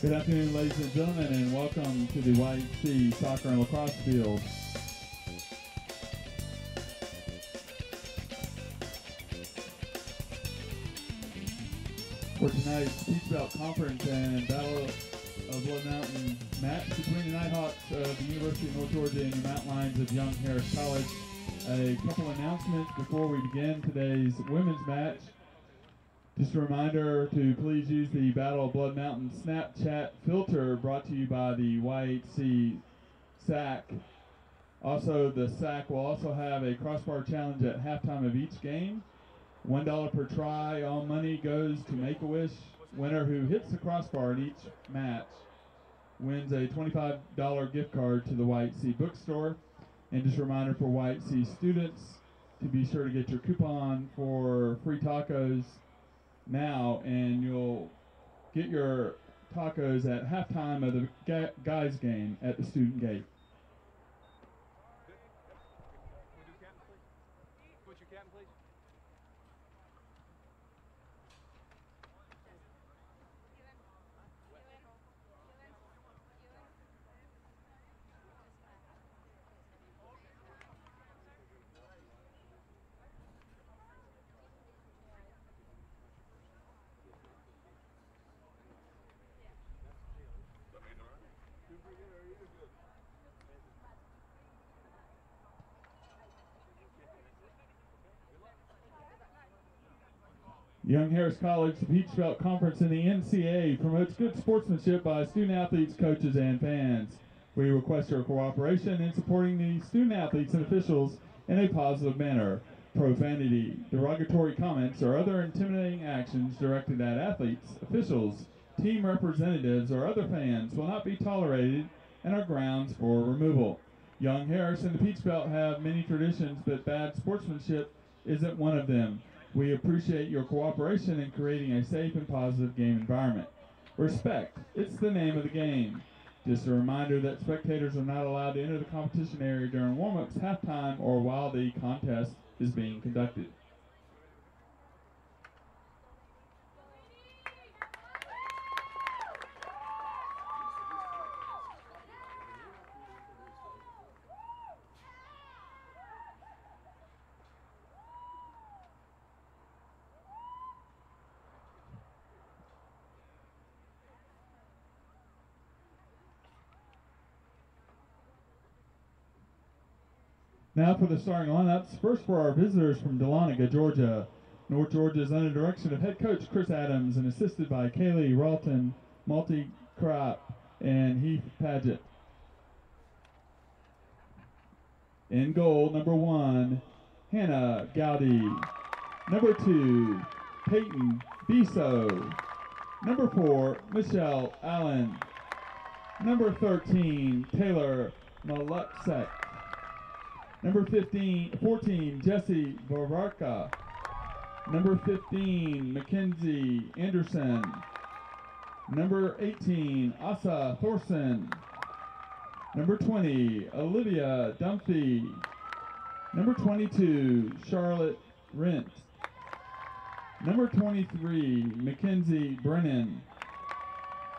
Good afternoon, ladies and gentlemen, and welcome to the YHC Soccer and Lacrosse Field. For tonight's Peach Belt Conference and Battle of Blood Mountain match between the Nighthawks of the University of North Georgia and the Mountain Lions of Young Harris College. A couple announcements before we begin today's women's match. Just a reminder to please use the Battle of Blood Mountain Snapchat filter brought to you by the YHC SAC. Also, the SAC will also have a crossbar challenge at halftime of each game. $1 per try. All money goes to Make-A-Wish. Winner who hits the crossbar in each match wins a $25 gift card to the YHC bookstore. And just a reminder for YHC students to be sure to get your coupon for free tacos now, and you'll get your tacos at halftime of the guys game at the student gate. Young Harris College, the Peach Belt Conference in the NCAA promotes good sportsmanship by student athletes, coaches, and fans. We request your cooperation in supporting the student athletes and officials in a positive manner. Profanity, derogatory comments, or other intimidating actions directed at athletes, officials, team representatives, or other fans will not be tolerated and are grounds for removal. Young Harris and the Peach Belt have many traditions, but bad sportsmanship isn't one of them. We appreciate your cooperation in creating a safe and positive game environment. Respect, it's the name of the game. Just a reminder that spectators are not allowed to enter the competition area during warm-ups, halftime, or while the contest is being conducted. Now for the starting lineups. First for our visitors from Dahlonega, Georgia. North Georgia is under the direction of head coach Chris Adams and assisted by Kaylee Ralton, Multi-Crop, and Heath Paget. In goal, number 1, Hannah Gowdy. Number 2, Peyton Biso. Number 4, Michelle Allen. Number 13, Taylor Maluksek. Number 14, Jesse Bavarka. Number 15, Mackenzie Anderson. Number 18, Asa Thorson. Number 20, Olivia Dumphy. Number 22, Charlotte Rent. Number 23, Mackenzie Brennan.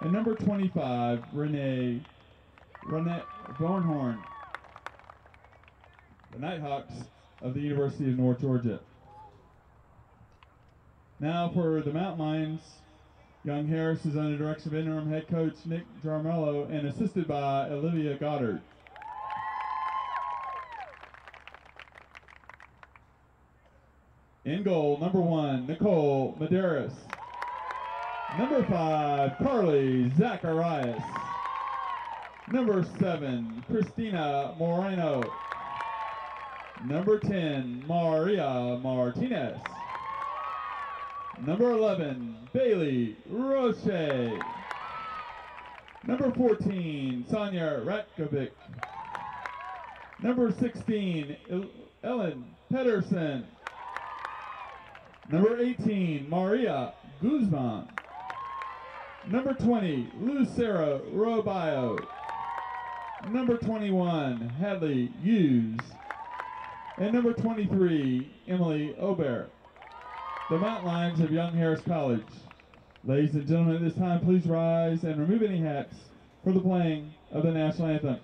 And number 25, Renee Bornhorn. The Nighthawks of the University of North Georgia. Now for the Mountain Lions, Young Harris is under the direction of interim head coach Nick Jarmello and assisted by Olivia Goddard. In goal, number 1, Nicole Medeiros. Number 5, Carly Zacharias. Number 7, Christina Moreno. Number 10, Maria Martinez. Number 11, Bailey Roche. Number 14, Sonia Ratkovic. Number 16, Ellen Pedersen. Number 18, Maria Guzman. Number 20, Lucero Robio. Number 21, Hadley Hughes. And number 23, Emily Aubert. The Mountain Lions of Young Harris College. Ladies and gentlemen, at this time, please rise and remove any hats for the playing of the national anthem.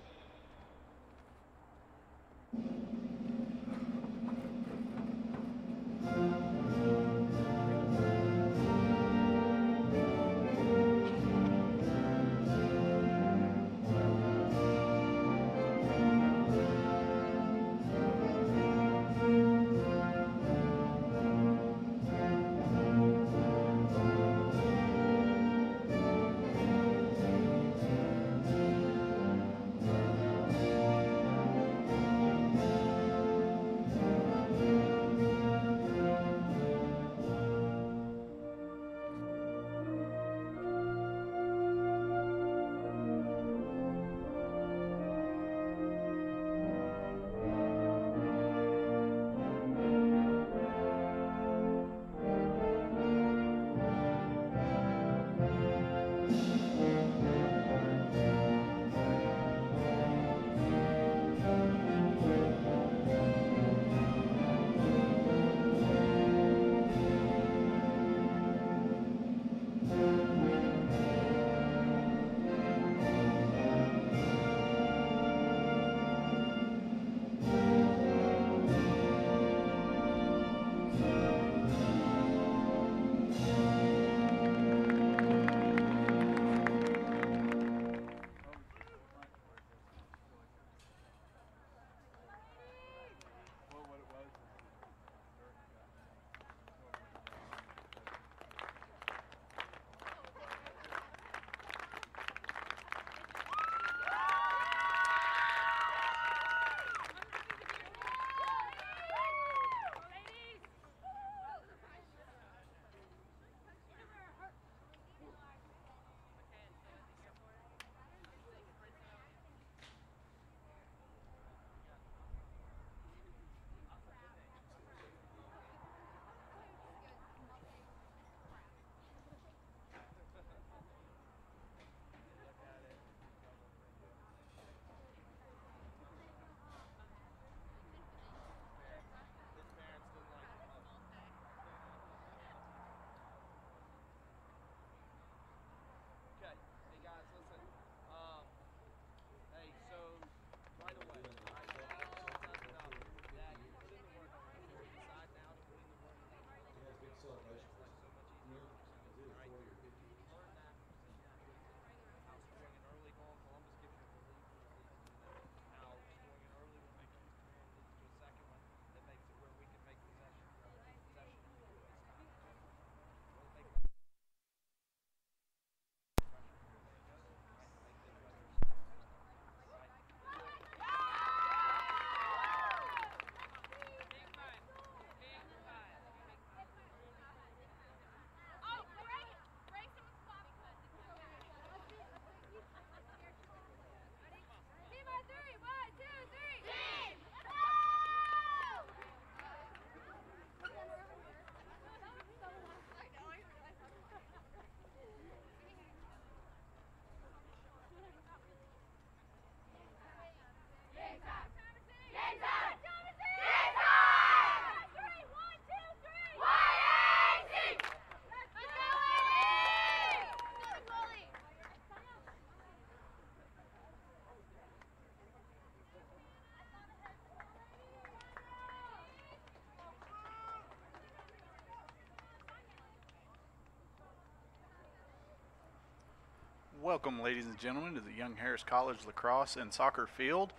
Welcome, ladies and gentlemen, to the Young Harris College lacrosse and soccer field.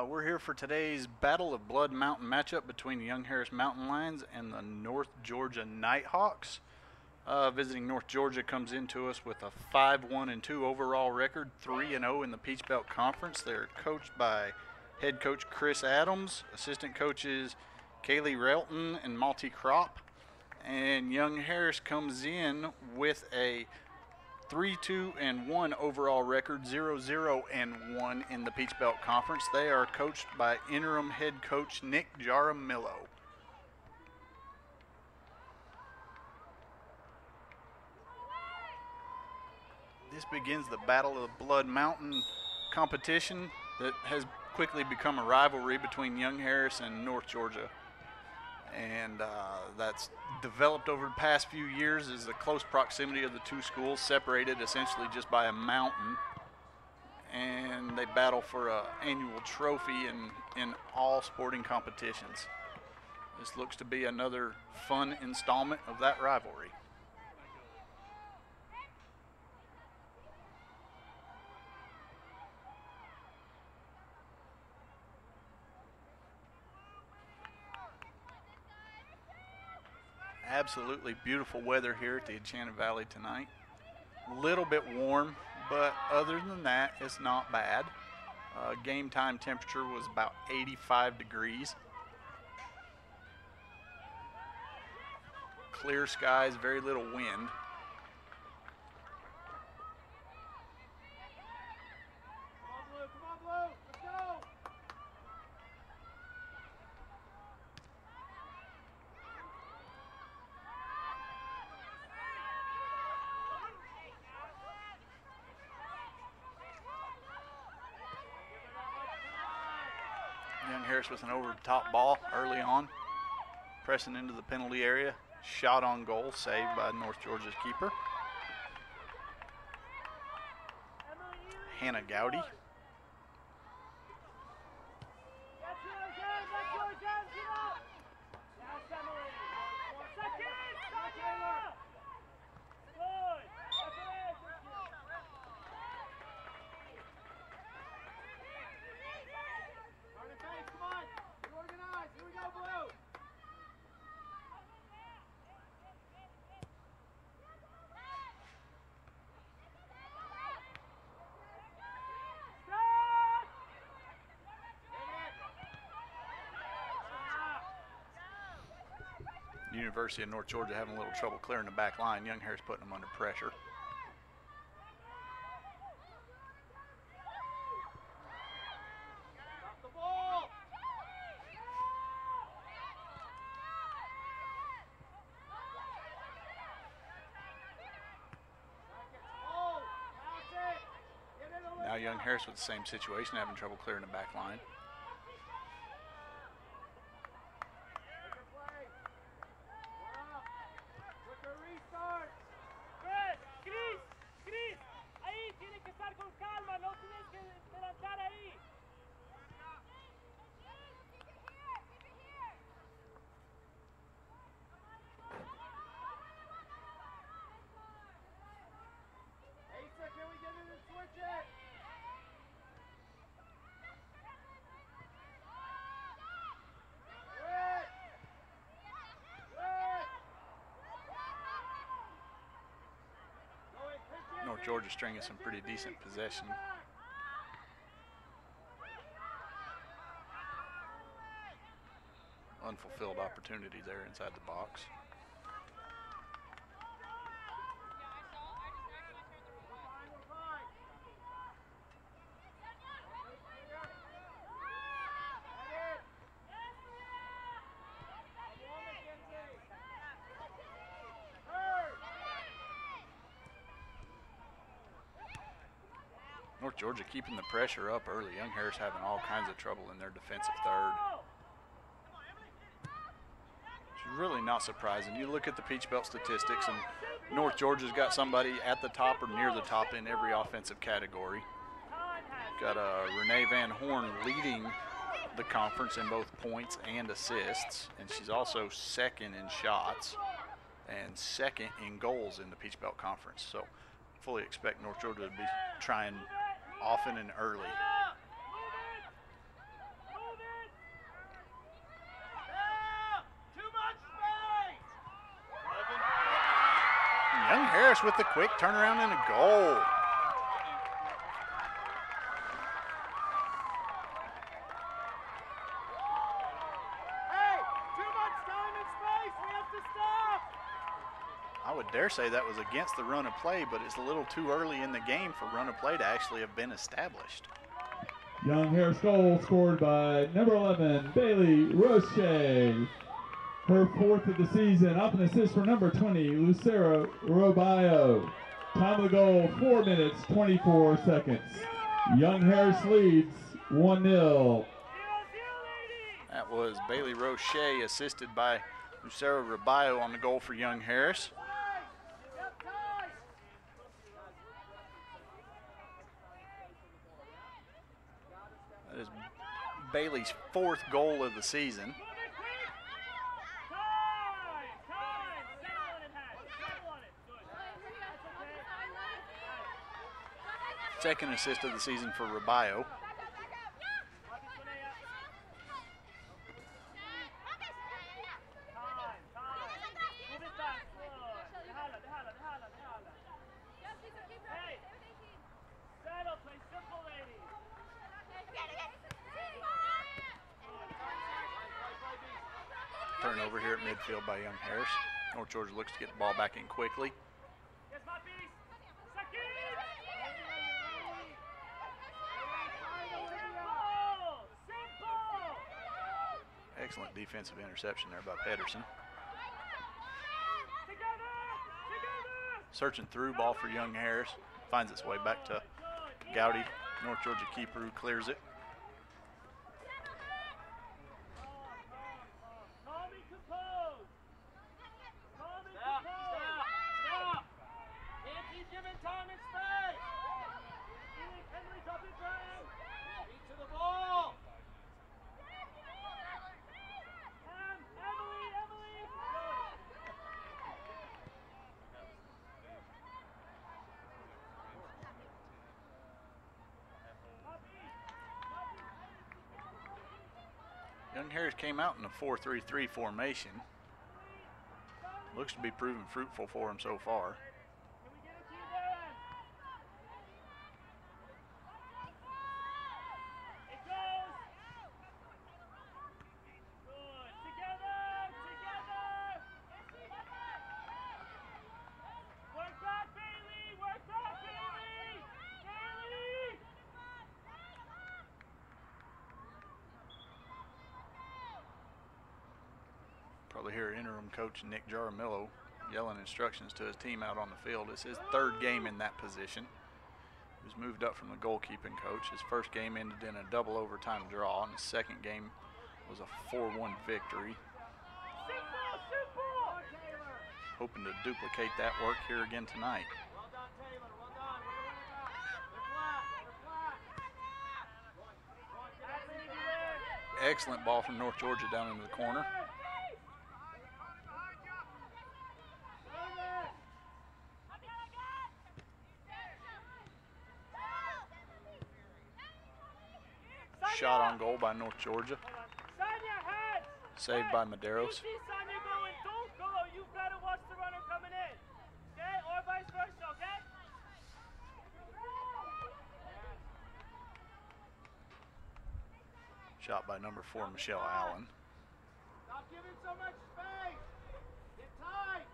We're here for today's Battle of Blood Mountain matchup between the Young Harris Mountain Lions and the North Georgia Nighthawks. Visiting North Georgia comes into us with a 5-1-2 overall record, 3-0 in the Peach Belt Conference. They're coached by head coach Chris Adams, assistant coaches Kaylee Relton and Malty Kropp. And Young Harris comes in with a 3-2-1 overall record, 0-0-1 in the Peach Belt Conference. They are coached by interim head coach Nick Jaramillo. This begins the Battle of Blood Mountain competition that has quickly become a rivalry between Young Harris and North Georgia. And that's developed over the past few years as the close proximity of the two schools, separated essentially just by a mountain. And they battle for an annual trophy in all sporting competitions. This looks to be another fun installment of that rivalry. Absolutely beautiful weather here at the Enchanted Valley tonight. A little bit warm, but other than that, it's not bad. Game time temperature was about 85 degrees. Clear skies, very little wind. Young Harris with an over-the-top ball early on, pressing into the penalty area. Shot on goal, saved by North Georgia's keeper, Hannah Gowdy. University of North Georgia having a little trouble clearing the back line. Young Harris putting them under pressure. Now Young Harris with the same situation, having trouble clearing the back line. North Georgia stringing some pretty decent possession. Unfulfilled opportunity there inside the box. North Georgia keeping the pressure up early. Young Harris having all kinds of trouble in their defensive third. It's really not surprising. You look at the Peach Belt statistics, and North Georgia's got somebody at the top or near the top in every offensive category. Got Renee Van Horn leading the conference in both points and assists, and she's also second in shots and second in goals in the Peach Belt Conference. So fully expect North Georgia to be trying often and early. Young Harris with the quick turnaround and a goal. Hey, too much time and space. We have to stop. I would dare say that was against the run of play, but it's a little too early in the game for run of play to actually have been established. Young Harris goal scored by number 11, Bailey Roche. Her fourth of the season. Up an assist for number 20, Lucero Robayo. Time of the goal, 4 minutes, 24 seconds. Young Harris leads 1-0. That was Bailey Roche assisted by Lucero Rabayo on the goal for Young Harris. That is Bailey's 4th goal of the season. Second assist of the season for Rabayo. Turnover here at midfield by Young Harris. North Georgia looks to get the ball back in quickly. Excellent defensive interception there by Pedersen. Searching through, ball for Young Harris. Finds its way back to Gowdy. North Georgia keeper who clears it. Young Harris came out in a 4-3-3 formation. Looks to be proving fruitful for him so far. Probably hear interim coach Nick Jaramillo yelling instructions to his team out on the field. It's his 3rd game in that position. He was moved up from the goalkeeping coach. His first game ended in a double overtime draw, and his second game was a 4-1 victory. Hoping to duplicate that work here again tonight. Excellent ball from North Georgia down into the corner. Shot on goal by North Georgia. Saved by Maderos. Shot by number 4, Michelle Allen. Stop giving so much space. Get tight.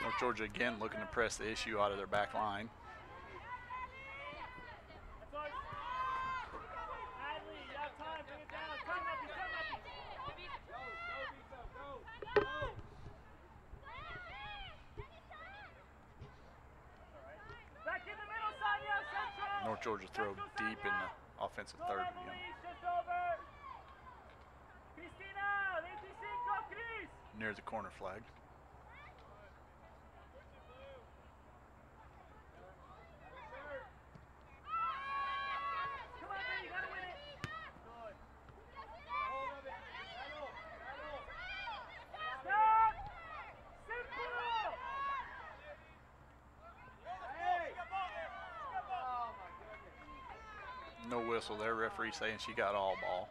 North Georgia again looking to press the issue out of their back line. North Georgia throw deep in the offensive third. Near the corner flag. No whistle there, referee saying she got all ball.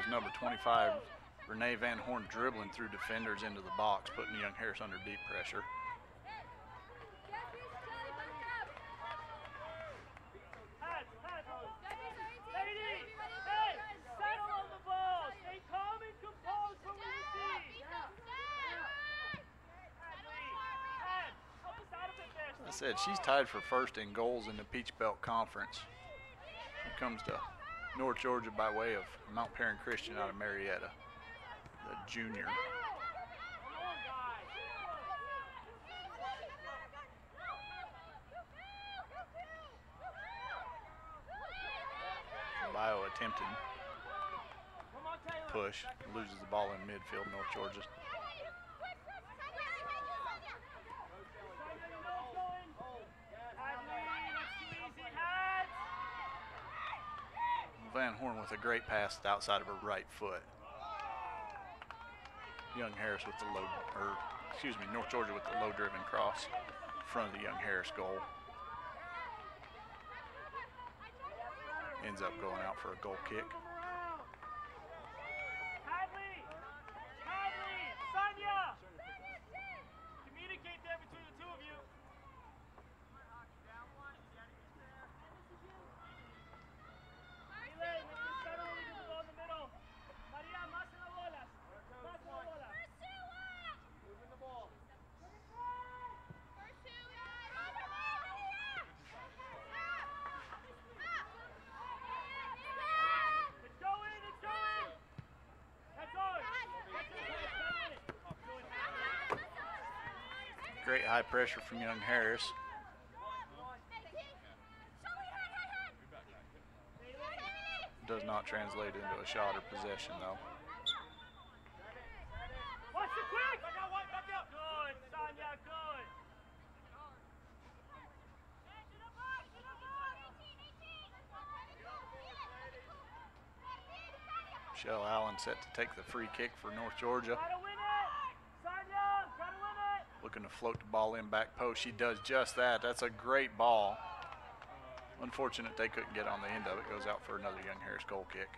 was number 25, Renee Van Horn, dribbling through defenders into the box, putting Young Harris under deep pressure. I said she's tied for first in goals in the Peach Belt Conference. She comes to North Georgia by way of Mount Perrin Christian out of Marietta, the junior. Bio attempted push, loses the ball in midfield, North Georgia. Van Horn with a great pass outside of her right foot. Young Harris with the low, or excuse me, North Georgia with the low driven cross in front of the Young Harris goal. Ends up going out for a goal kick. Communicate there between the two of you. Great high pressure from Young Harris. Does not translate into a shot or possession though. Watch it quick! Good, Sonia, good. Michelle Allen set to take the free kick for North Georgia. Looking to float the ball in back post. She does just that. That's a great ball. Unfortunate they couldn't get on the end of it. Goes out for another Young Harris goal kick.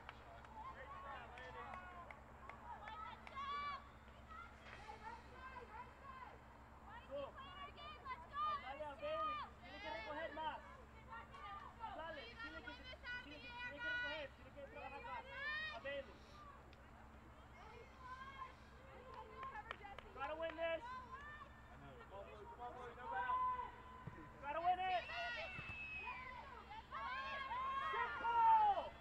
Gotta win this. Gotta win it. Simple.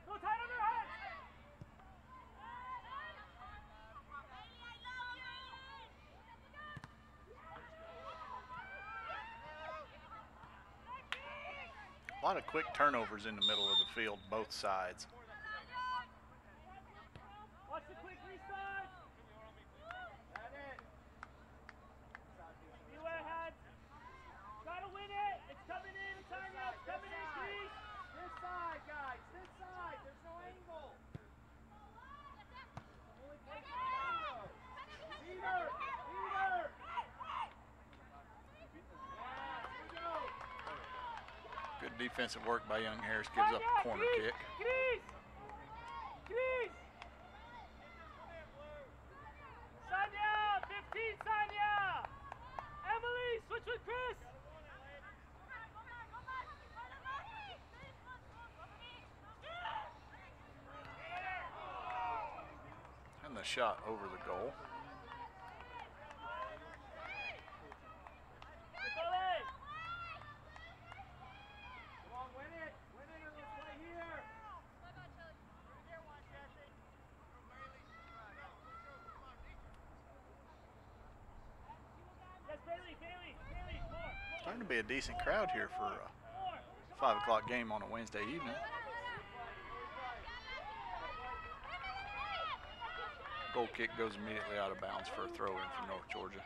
Go tight on her head. A lot of quick turnovers in the middle of the field, both sides. Watch the quick restart. Beware, heads. Gotta win it. It's coming in, Tanya. It's coming in, please. This side, guys. This side. There's no angle. Leader. Leader. Good defensive work by Young Harris. Gives up a corner kick. Chris. Sonia, 15, Sonia. Emily, switch with Chris. And the shot over the goal. Starting to be a decent crowd here for a 5 o'clock game on a Wednesday evening. Goal kick goes immediately out of bounds for a throw in for North Georgia.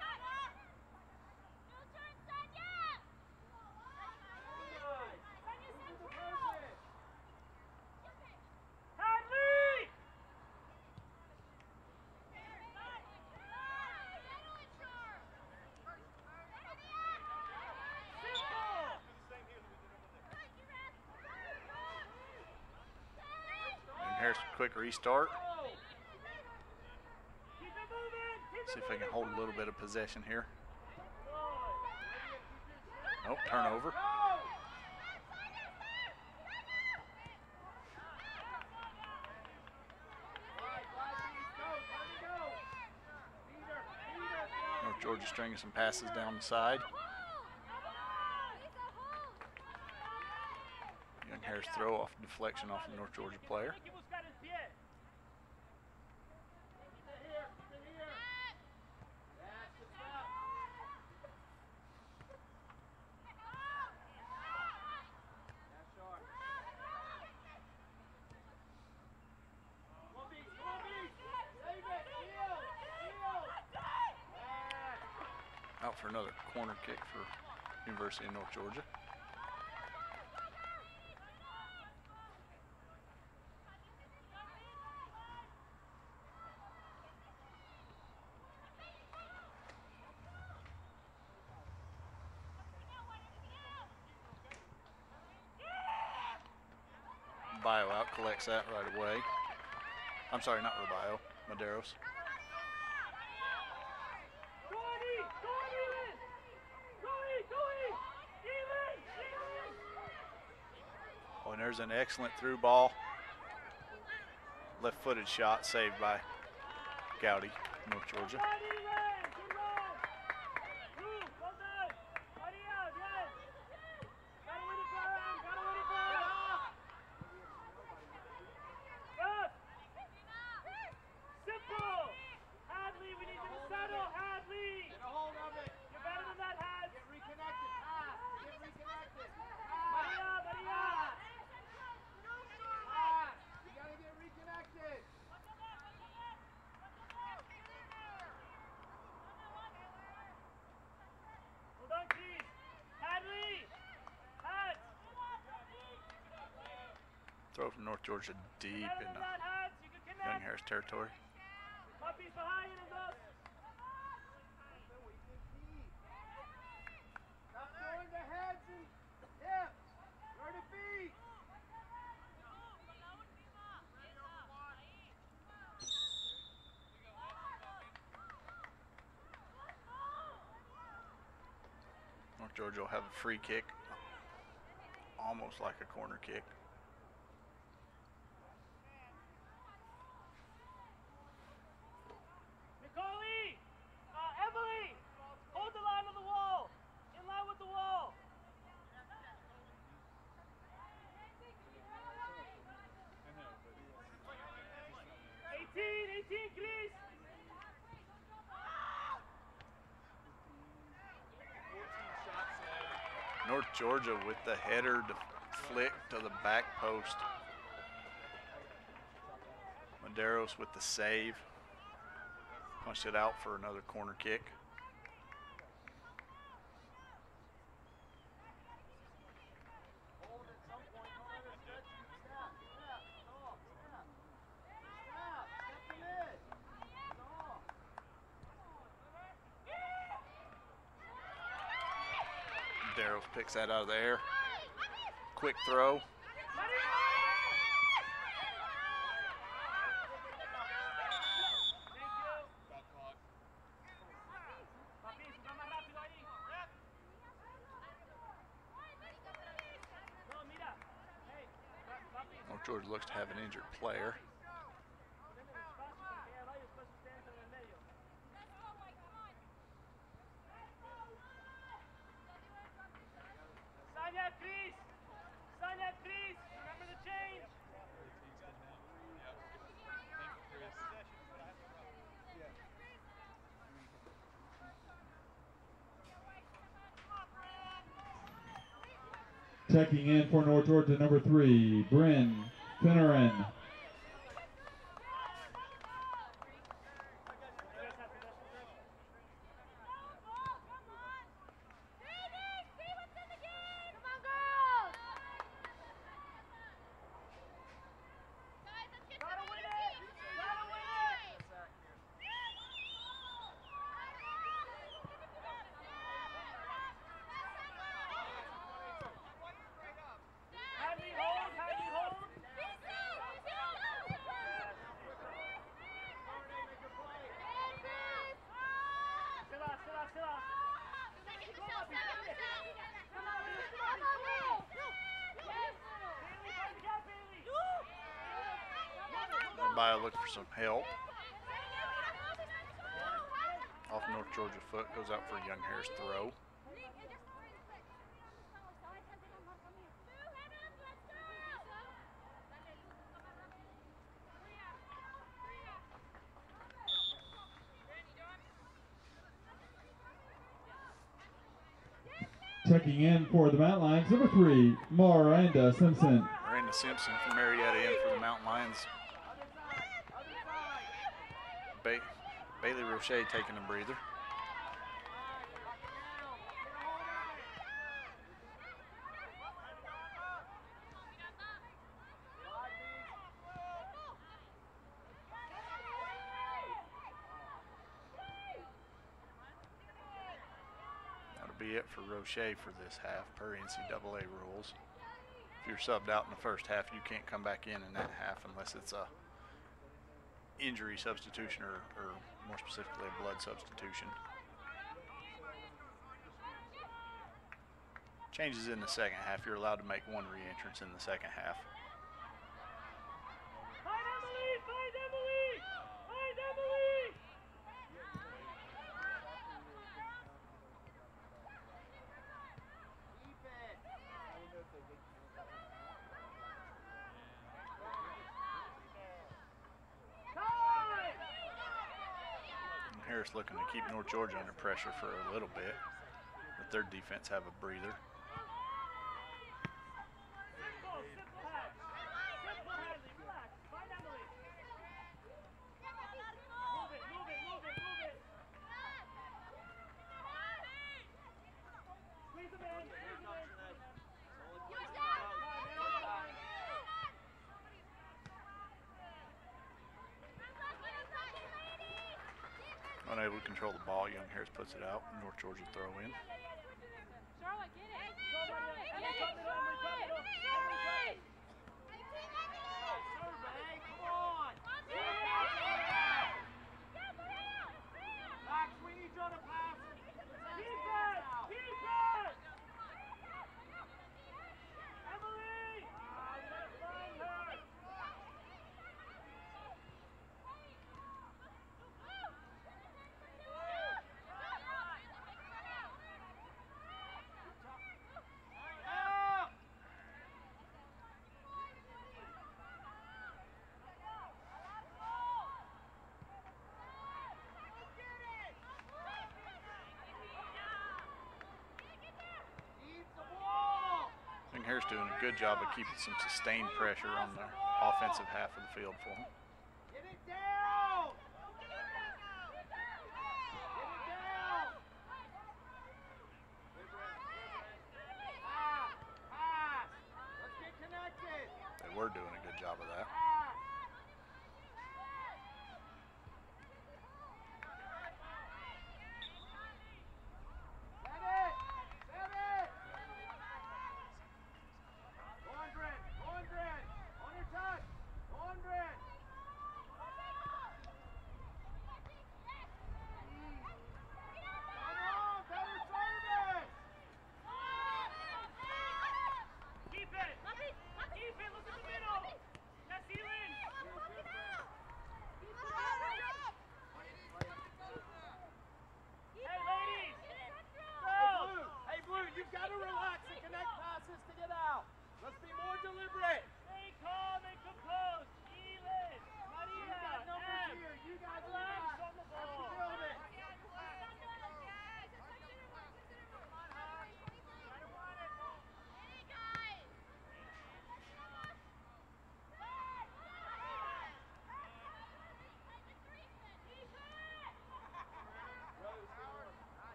Harris, quick restart. Keep it moving. See if they can hold a little bit of possession here. Nope, turnover. North Georgia stringing some passes down the side. Young Harris throw off deflection off the North Georgia player. Out for another corner kick for University of North Georgia. Bio out, collects that right away. I'm sorry, not Rubio, Maderos. Oh, and there's an excellent through ball. Left-footed shot saved by Gowdy, North Georgia. Throw from North Georgia deep into Young Harris territory. North Georgia will have a free kick, almost like a corner kick. Emily, hold the line on the wall. In line with the wall. 18, Chris. North Georgia with the header flick to the back post. Maderos with the save. Punched it out for another corner kick. Darrow picks that out of the air. Quick throw. North Georgia looks to have an injured player. Remember the change. Checking in for North Georgia, number 3, Bryn Finneran. by, look for some help. Off North Georgia foot, goes out for a Young Harris throw. Checking in for the Mountain Lions, number 3, Miranda Simpson. Miranda Simpson from Marietta in for the Mountain Lions. Bailey Roche taking a breather. Be it for Roche for this half per NCAA rules. If you're subbed out in the first half, you can't come back in that half unless it's a injury substitution or more specifically a blood substitution. Changes in the second half. You're allowed to make 1 re-entrance in the second half. Harris looking to keep North Georgia under pressure for a little bit. Let their defense have a breather. Unable to control the ball, Young Harris puts it out. North Georgia throw in. Charlotte, get it. Come on. Max, we need you to pass. Keep it. Keep it. Emily. Find her. Harris doing a good job of keeping some sustained pressure on the offensive half of the field for him. Get it down! Get it down! Pass! Let's get connected! They were doing a good job of that.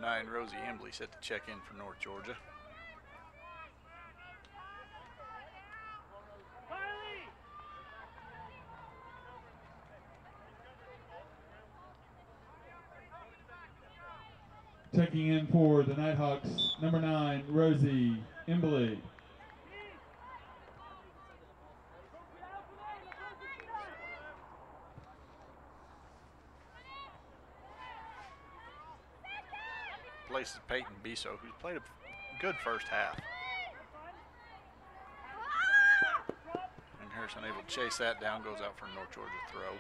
9, Rosie Embley, set to check in for North Georgia. Checking in for the Nighthawks, number 9, Rosie Embley. Places Peyton Biso, who's played a good first half. And Harris unable to chase that down, goes out for a North Georgia throw.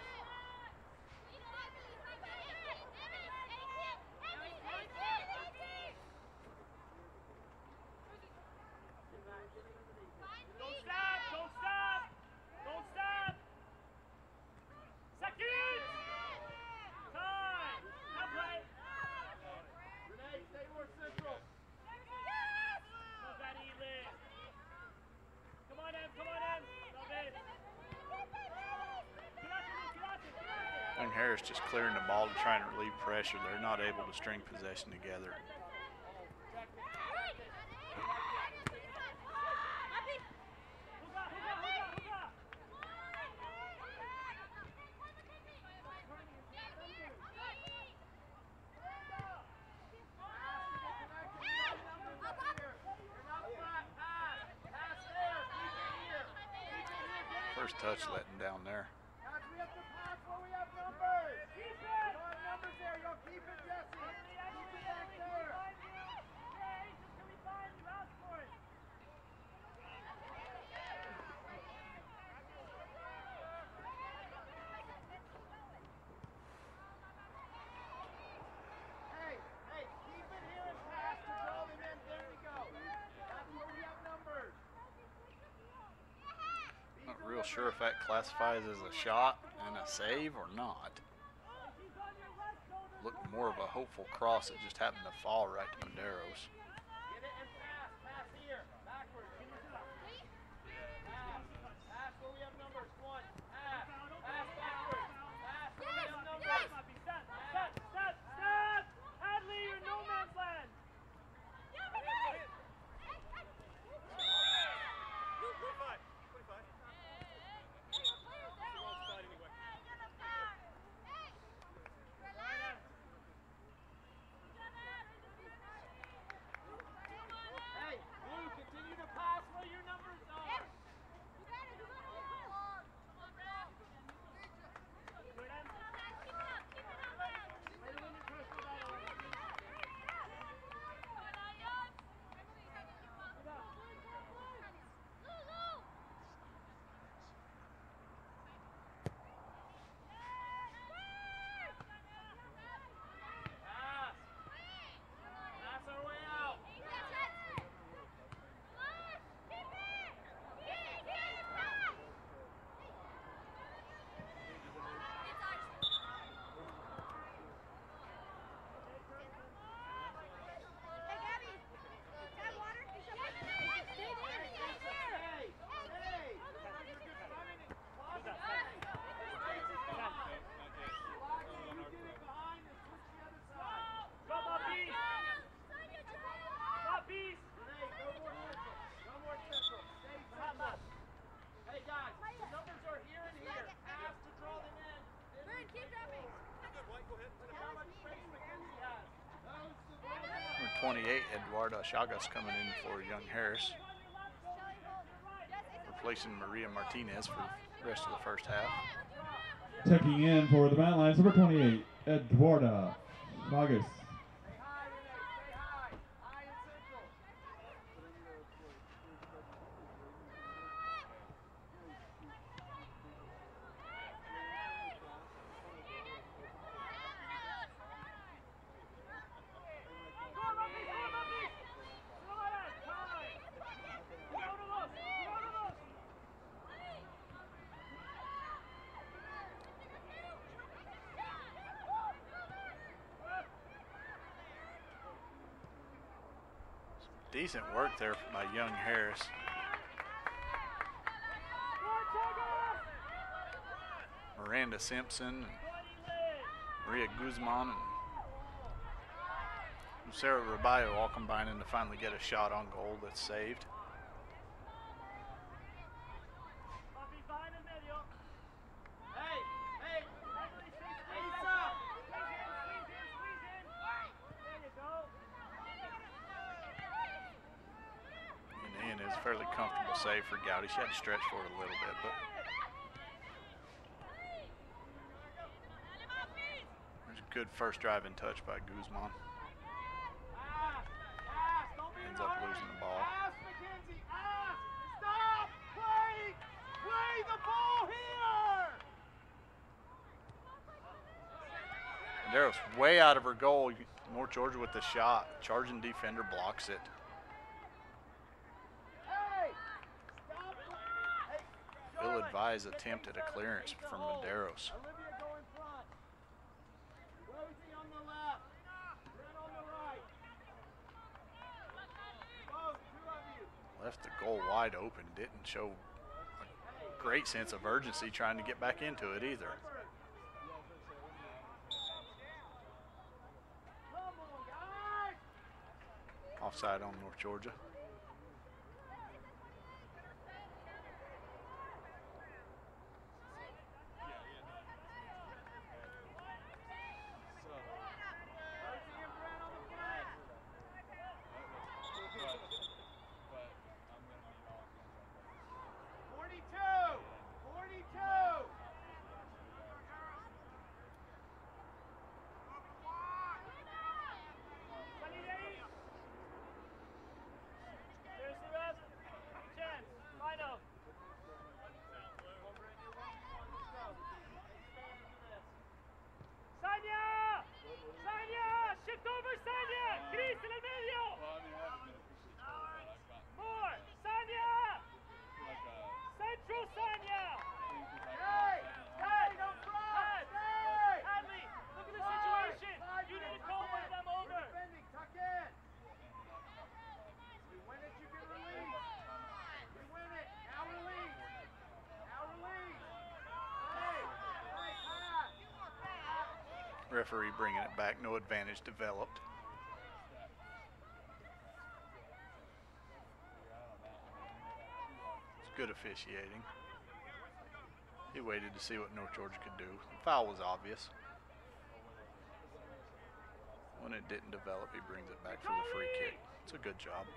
Harris just clearing the ball and trying to relieve pressure. They're not able to string possession together. First touch letting down there. Real sure if that classifies as a shot and a save or not. Looked more of a hopeful cross that just happened to fall right to Madero's. Number 28, Eduardo Chagas, coming in for Young Harris, replacing Maria Martinez for the rest of the first half. Checking in for the Mountain Lions, number 28, Eduardo Chagas. Decent work there by Young Harris. Miranda Simpson, and Maria Guzman, and Sarah Rabayo all combining to finally get a shot on goal that's saved. And is a fairly comfortable save for Gowdy. She had to stretch for it a little bit, but there's a good first driving touch by Guzman. Ends up losing the ball. Stop! Play the ball here! Daros way out of her goal. North Georgia with the shot. Charging defender blocks it. Ill-advised attempt at a clearance from Medeiros. Left the goal wide open. Didn't show a great sense of urgency trying to get back into it either. Offside on North Georgia. Referee bringing it back, no advantage developed. It's good officiating. He waited to see what North Georgia could do. The foul was obvious. When it didn't develop, he brings it back for the free kick. It's a good job.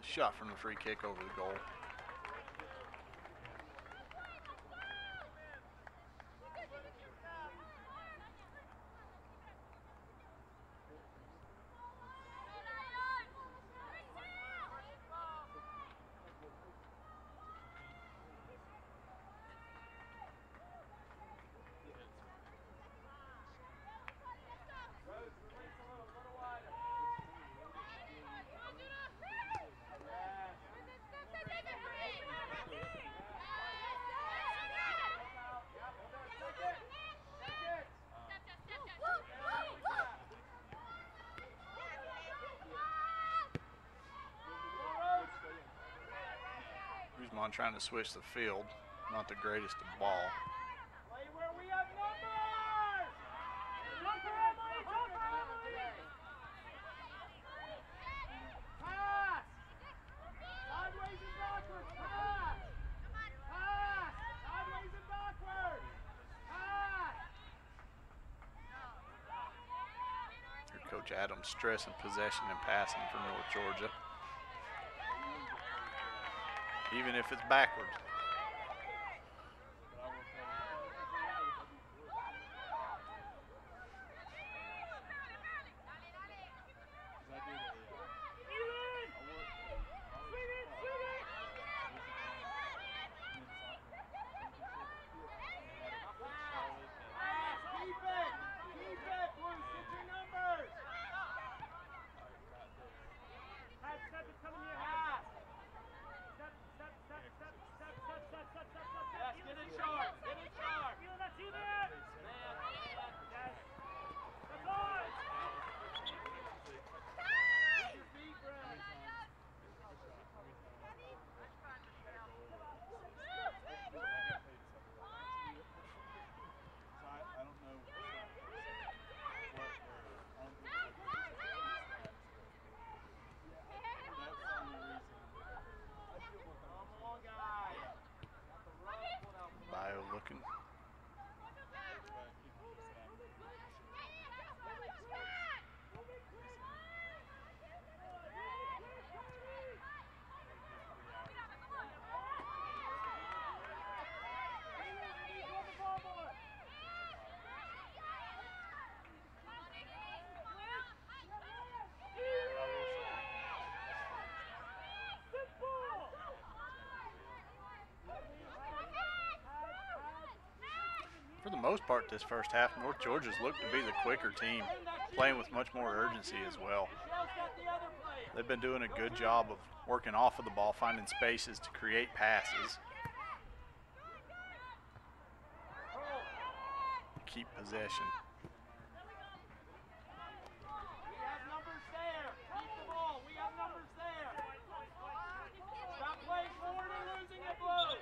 Shot from the free kick over the goal. Guzman trying to switch the field. Not the greatest of ball. Play where we have numbers! Pass! Sideways and backwards, pass! Pass! Sideways and backwards! Pass! Here Coach Adams stressing possession and passing for North Georgia. Even if it's backwards. most part this first half, North Georgia's looked to be the quicker team, playing with much more urgency as well. They've been doing a good job of working off of the ball, finding spaces to create passes. Keep possession. We have numbers there. Keep the ball. We have numbers there. Stop playing forward and losing it, Blue.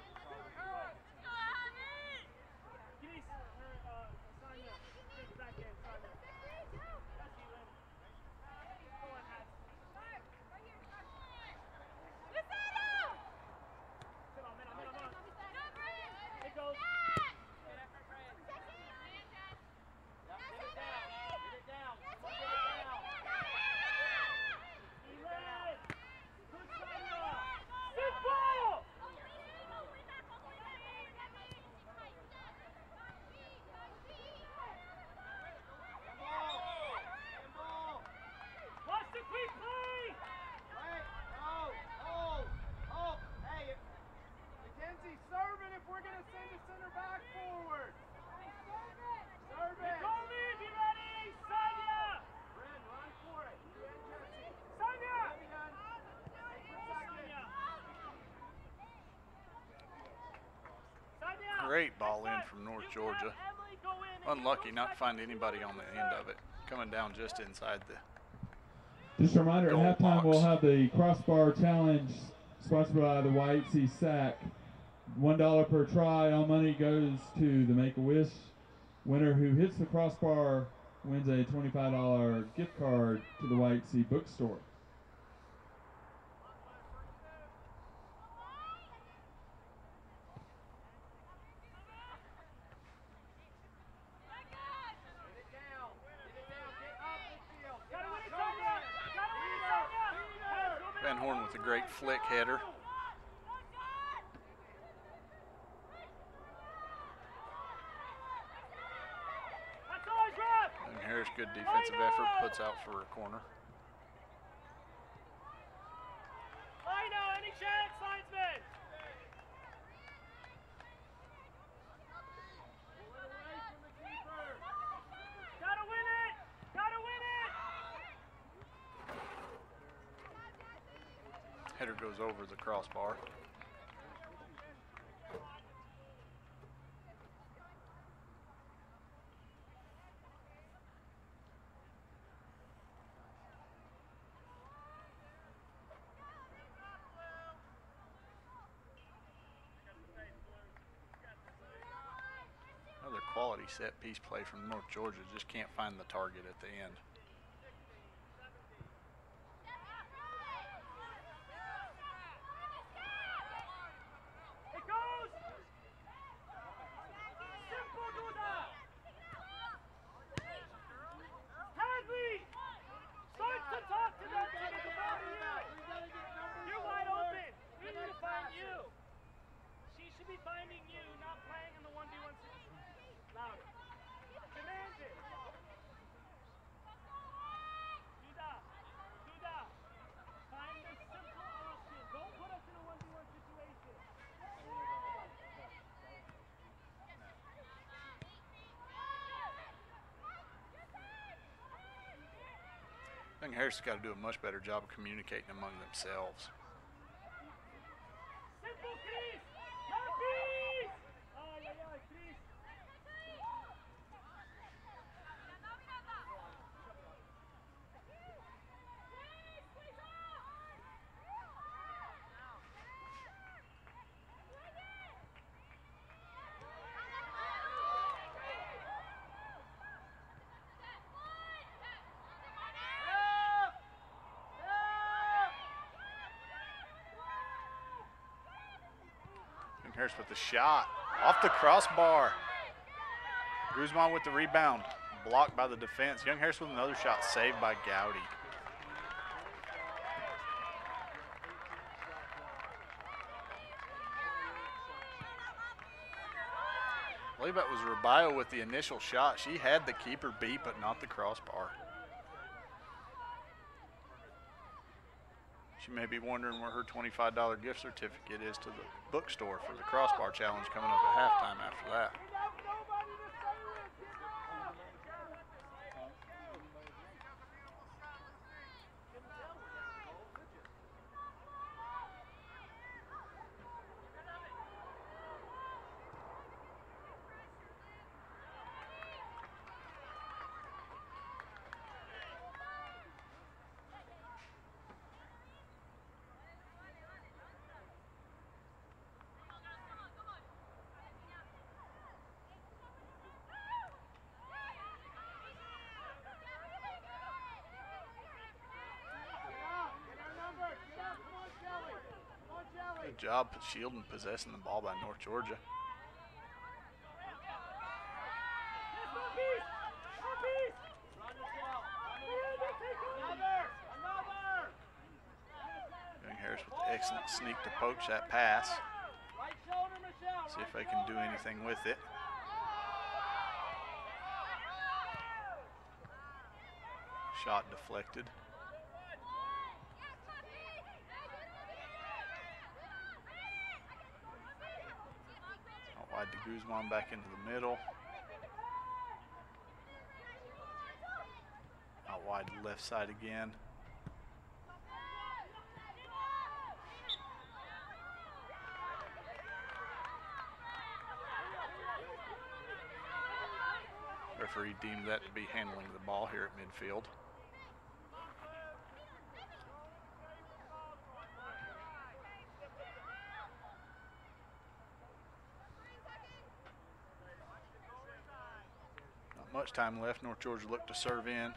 Great ball in from North Georgia. Unlucky not to find anybody on the end of it. Coming down just inside the Just a reminder, goal at halftime box. we'll have the crossbar challenge sponsored by the YHC SAC. $1 per try. All money goes to the Make-A-Wish winner who hits the crossbar wins a $25 gift card to the YHC bookstore. Van Horn with a great flick header. And Harris, good defensive effort, puts out for a corner. Any chance, linesman? Pull it away from the keeper. Gotta win it! Gotta win it! Header goes over the crossbar. Another quality set piece play from North Georgia, just can't find the target at the end. It goes! Simple, Duda! Hadley! Start to talk to that kid at the bottom here! You're wide open! We need to find you! She should be finding you, not playing in the 1v1 situation. Louder. Command it! Duda! Duda! Find the simple option. Don't put us in a 1v1 situation. I think Harris has got to do a much better job of communicating among themselves. Simple, Chris! Not Chris! Ay, ay, ay, Chris! Harris with the shot off the crossbar. Guzman with the rebound, blocked by the defense. Young Harris with another shot, saved by Gowdy. I believe that was Rubio with the initial shot. She had the keeper beat, but not the crossbar. She may be wondering where her $25 gift certificate is to the bookstore for the crossbar challenge coming up at halftime after that. We have nobody to set Good job shielding, possessing the ball by North Georgia. Young Harris with the excellent sneak to poach that pass. See if they can do anything with it. Shot deflected. Out wide to Guzman, back into the middle. Out wide to the left side again. Referee deemed that to be handling the ball here at midfield. Not much time left. North Georgia looked to serve in.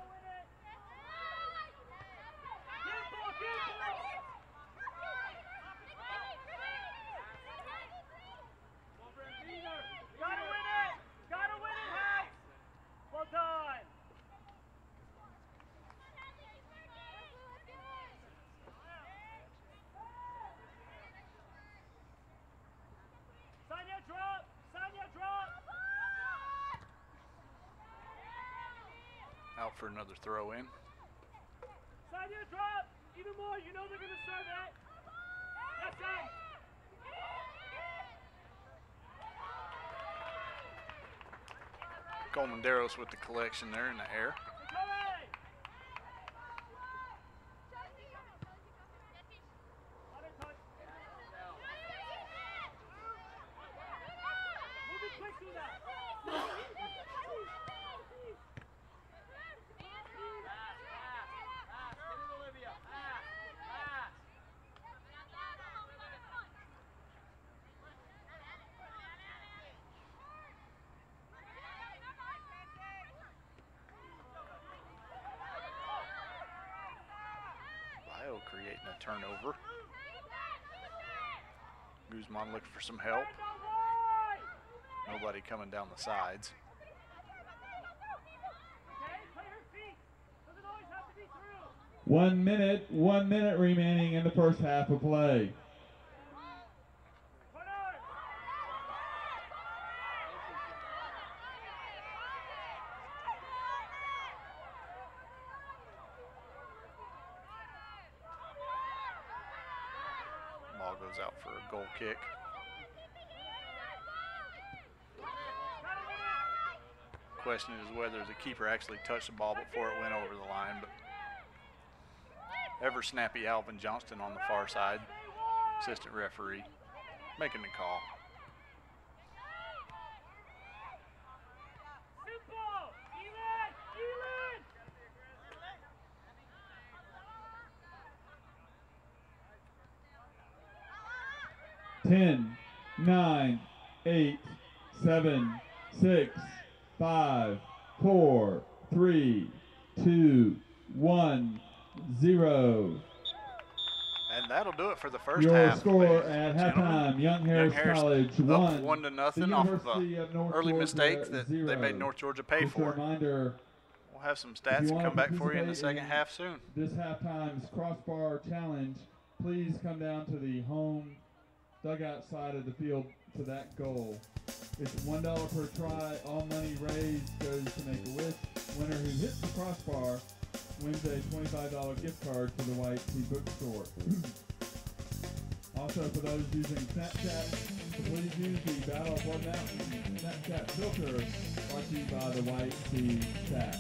Out for another throw in. Sanya, drop! Even more, you know they're going to serve it. That's it. Colmanderos with the collection there in the air. Creating a turnover. Guzman looking for some help. Nobody coming down the sides. 1 minute remaining in the first half of play. Ball goes out for a goal kick. Question is whether the keeper actually touched the ball before it went over the line, but ever snappy Alvin Johnston on the far side, assistant referee, making the call. Ten, 9, 8, 7, 6, 5, 4, 3, 2, 1, 0. And that'll do it for the first Your half. score at halftime: Young Harris College up 1 1-0 off of an early mistake that 0. they made North Georgia pay Just a for. reminder, We'll have some stats and come back for you in the second half soon. This halftime's crossbar challenge, please come down to the home dugout side of the field to that goal. It's $1 per try. All money raised goes to Make-A-Wish. Winner who hits the crossbar wins a $25 gift card to the White Sea Bookstore. Also, for those using Snapchat, please use the Battle of Blood Mountain Snapchat filter brought to you by the White Sea staff.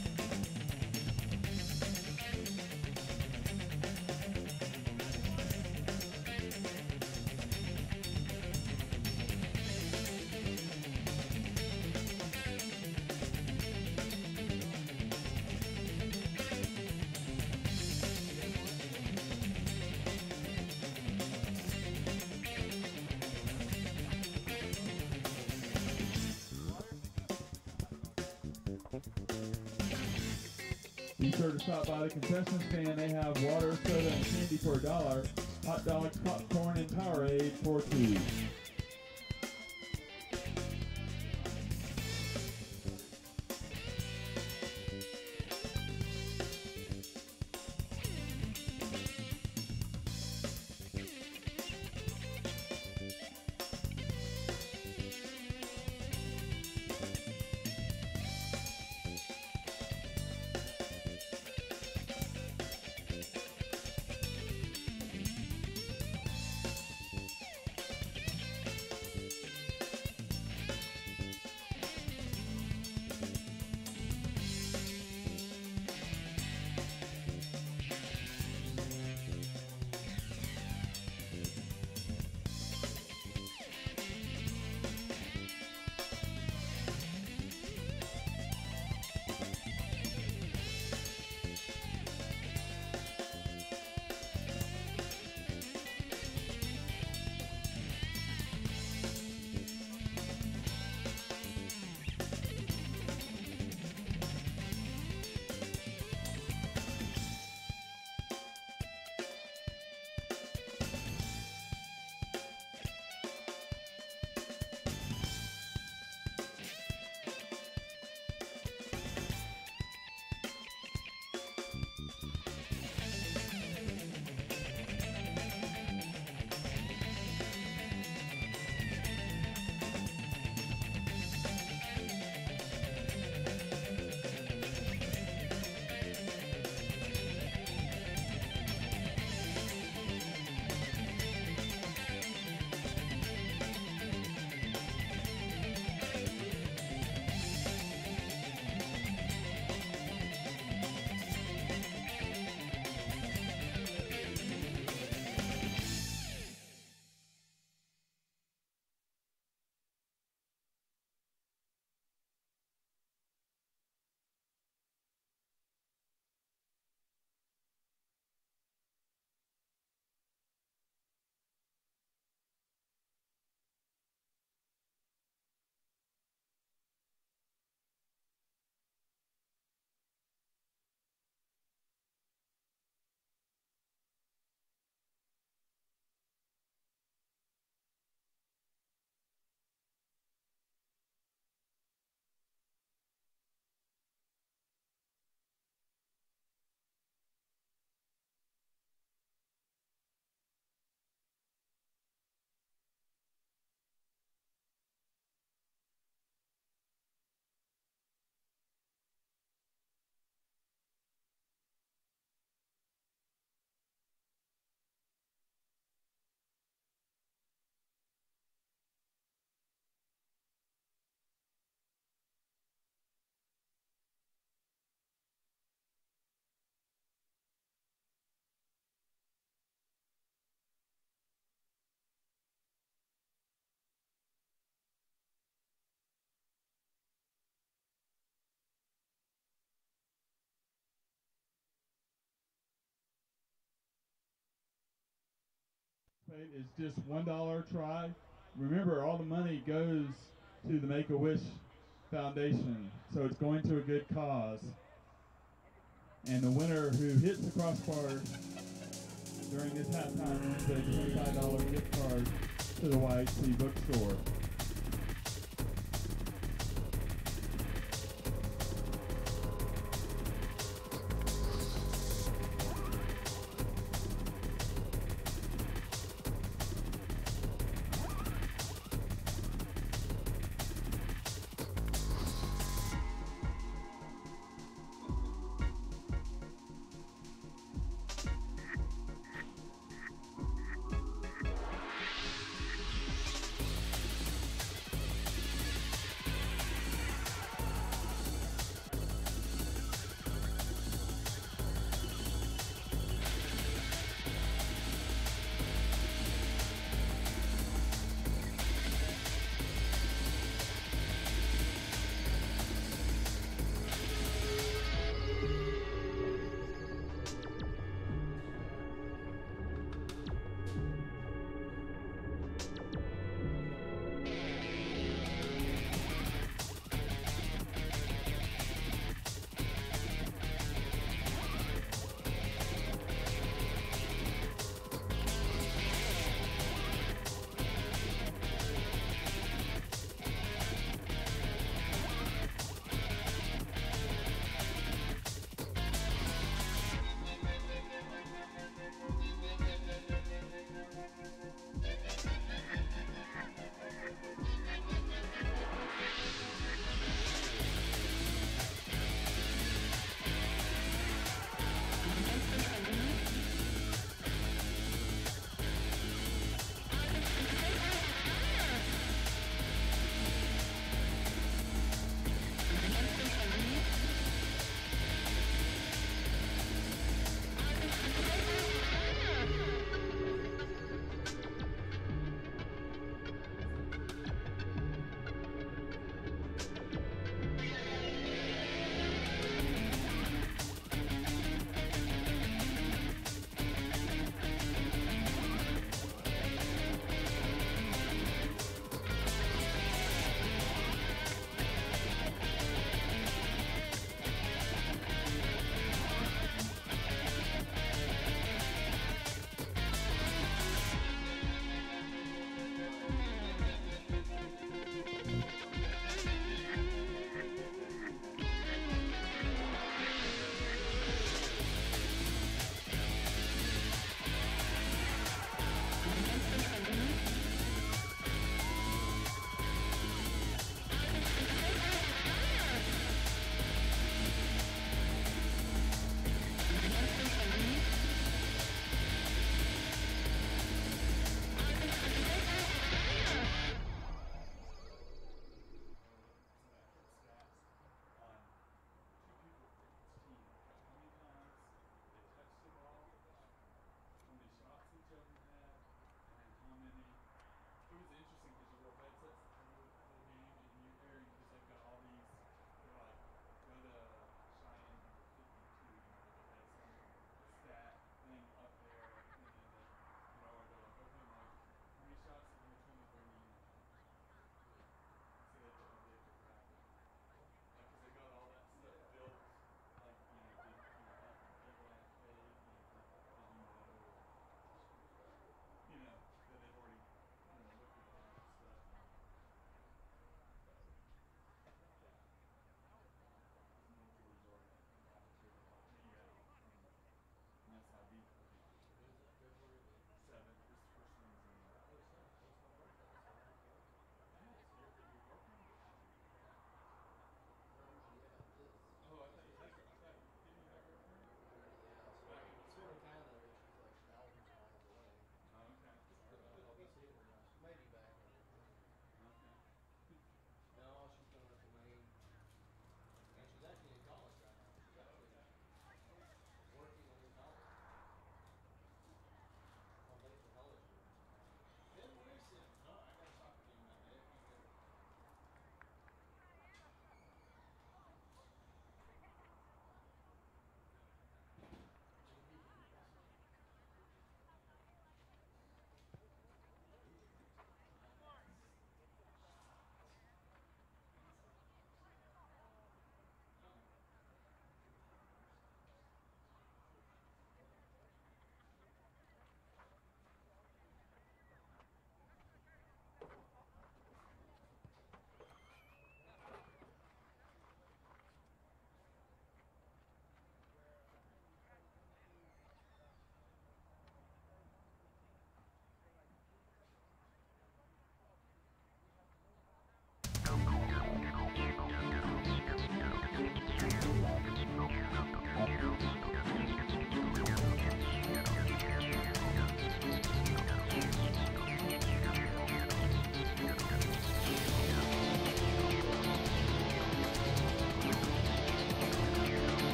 Be sure to stop by the concession stand. They have water, soda, and candy for $1. Hot dogs, popcorn, and Powerade 4-2. Is just $1 try. Remember, all the money goes to the Make-A-Wish Foundation, so it's going to a good cause. And the winner who hits the crossbar during this halftime wins a $25 gift card to the YHC bookstore.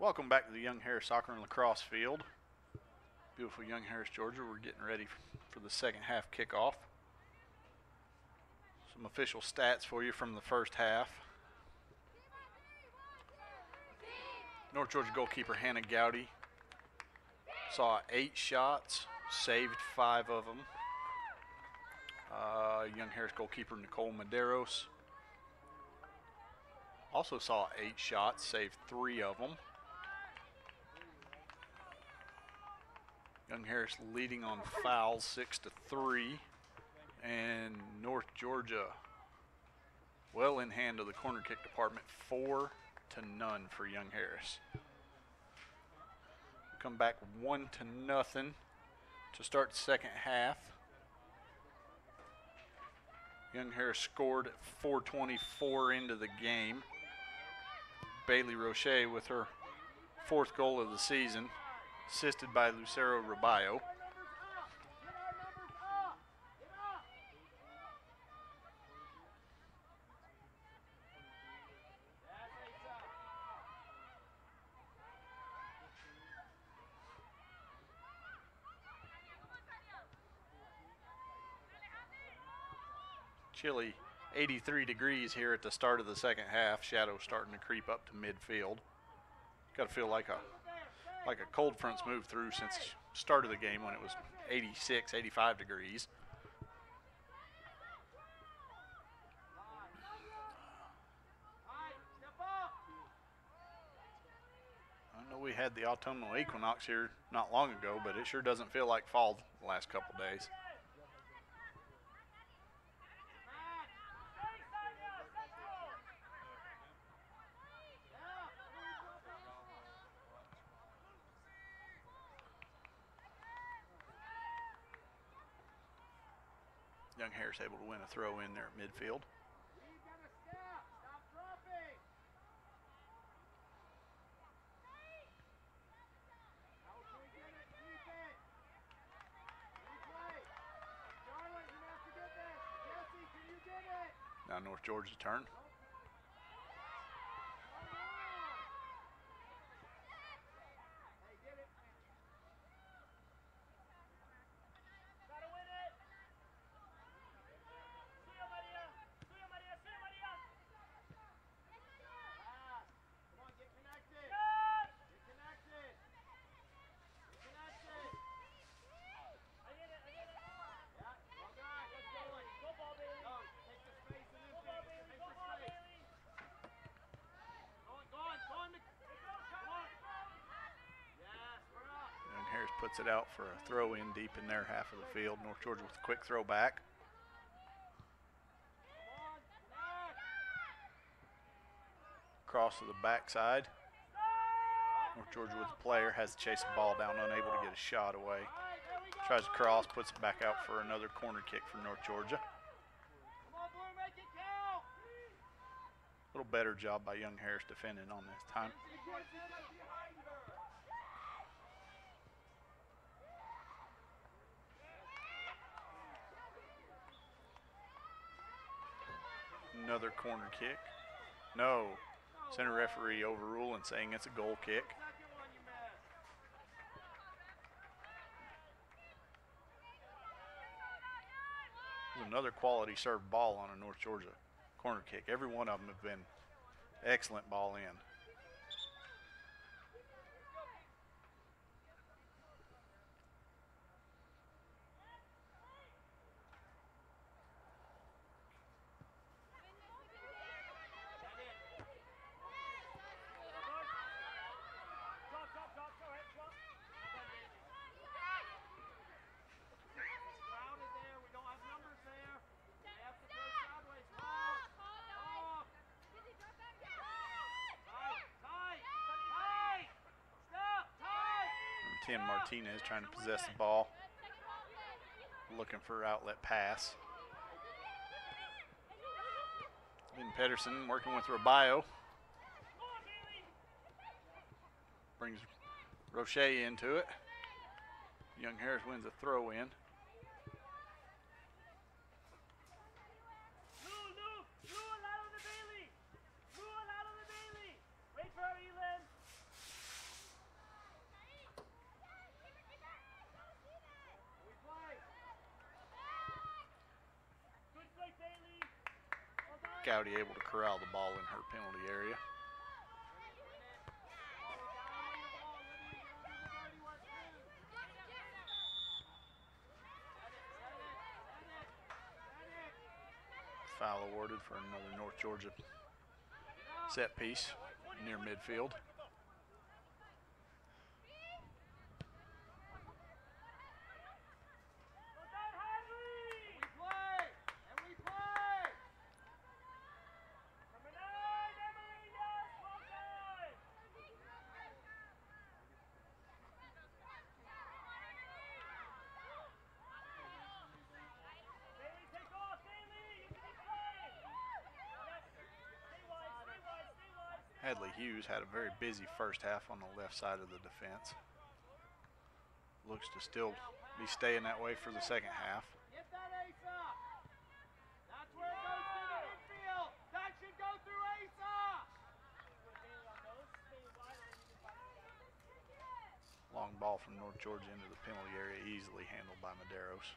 Welcome back to the Young Harris Soccer and Lacrosse field. Beautiful Young Harris, Georgia. We're getting ready for the second half kickoff. Some official stats for you from the first half. North Georgia goalkeeper Hannah Gowdy saw 8 shots, saved 5 of them. Young Harris goalkeeper Nicole Medeiros also saw 8 shots, saved 3 of them. Young Harris leading on fouls 6-3, and North Georgia well in hand of the corner kick department, 4-0 for Young Harris. Come back 1-0 to start the second half. Young Harris scored at 4:24 into the game. Bailey Roche with her 4th goal of the season, assisted by Lucero Raballo. Chilly 83 degrees here at the start of the second half. Shadows starting to creep up to midfield. Got to feel like a cold front's moved through since the start of the game when it was 86, 85 degrees. I know we had the autumnal equinox here not long ago, but it sure doesn't feel like fall the last couple days. Young Harris able to win a throw in there at midfield. Now North Georgia's turn. Puts it out for a throw in deep in their half of the field. North Georgia with a quick throw back. Cross to the backside. North Georgia with the player, has to chase the ball down, unable to get a shot away. Tries to cross, puts it back out for another corner kick from North Georgia. A little better job by Young Harris defending on this time. Another corner kick. No. Center referee overruling, saying it's a goal kick. There's another quality served ball on a North Georgia corner kick. Every one of them have been excellent ball in. Tim Martinez trying to possess the ball, looking for outlet pass. And Pedersen working with Raballo. Brings Roche into it. Young Harris wins a throw in. Scouty able to corral the ball in her penalty area. Foul awarded for another North Georgia set piece near midfield. Hadley Hughes had a very busy first half on the left side of the defense. Looks to still be staying that way for the second half. Get that ace up. That's where it goes to the midfield. That should go through ace up. Long ball from North Georgia into the penalty area, easily handled by Maderos.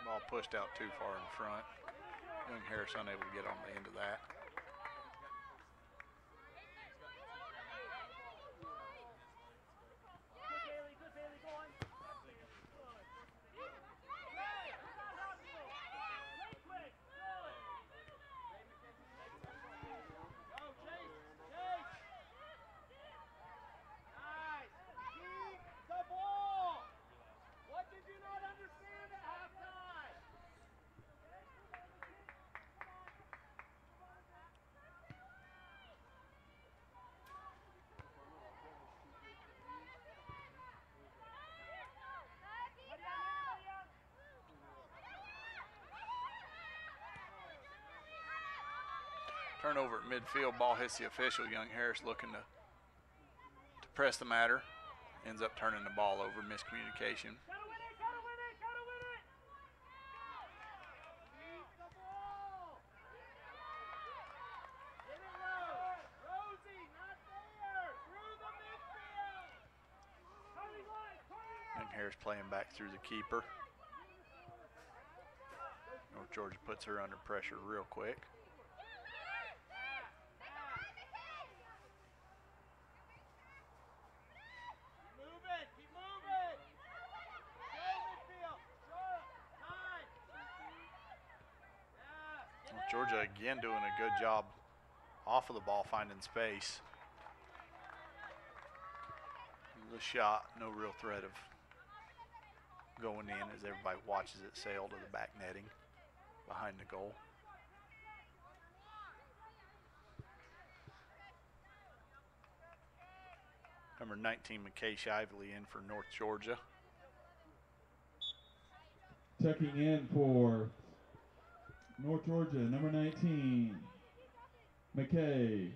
Ball pushed out too far in front. Young Harris unable to get on the end of that. Turnover at midfield, ball hits the official. Young Harris looking to press the matter. Ends up turning the ball over, miscommunication. Young Harris playing back through the keeper. North Georgia puts her under pressure real quick. Georgia again doing a good job off of the ball, finding space. The shot, no real threat of going in as everybody watches it sail to the back netting behind the goal. Number 19, McKay Shively, in for North Georgia. Checking in for North Georgia, number 19, McKay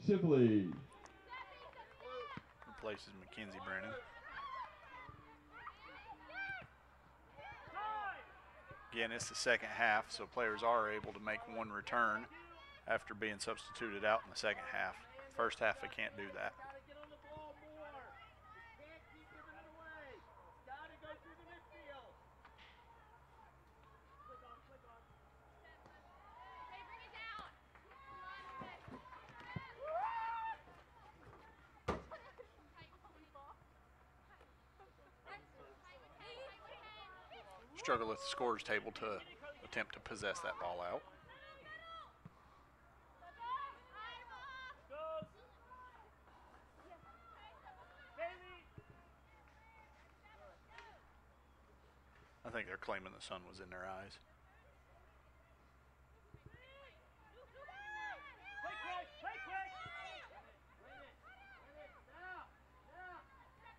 Shively. Replaces Mackenzie Brennan. Again, it's the second half, so players are able to make one return after being substituted out in the second half. First half, they can't do that. struggle at the scorer's table to attempt to possess that ball out. I think they're claiming the sun was in their eyes.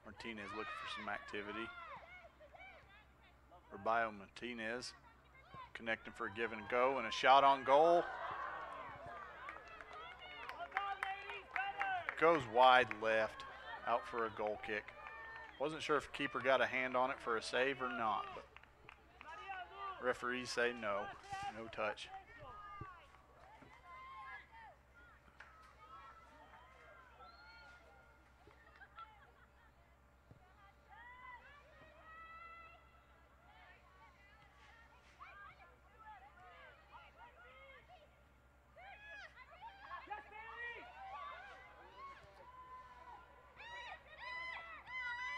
Martinez looking for some activity. Rabio Martinez connecting for a give and go and a shot on goal. Goes wide left, out for a goal kick. Wasn't sure if the keeper got a hand on it for a save or not, but referees say no, no touch.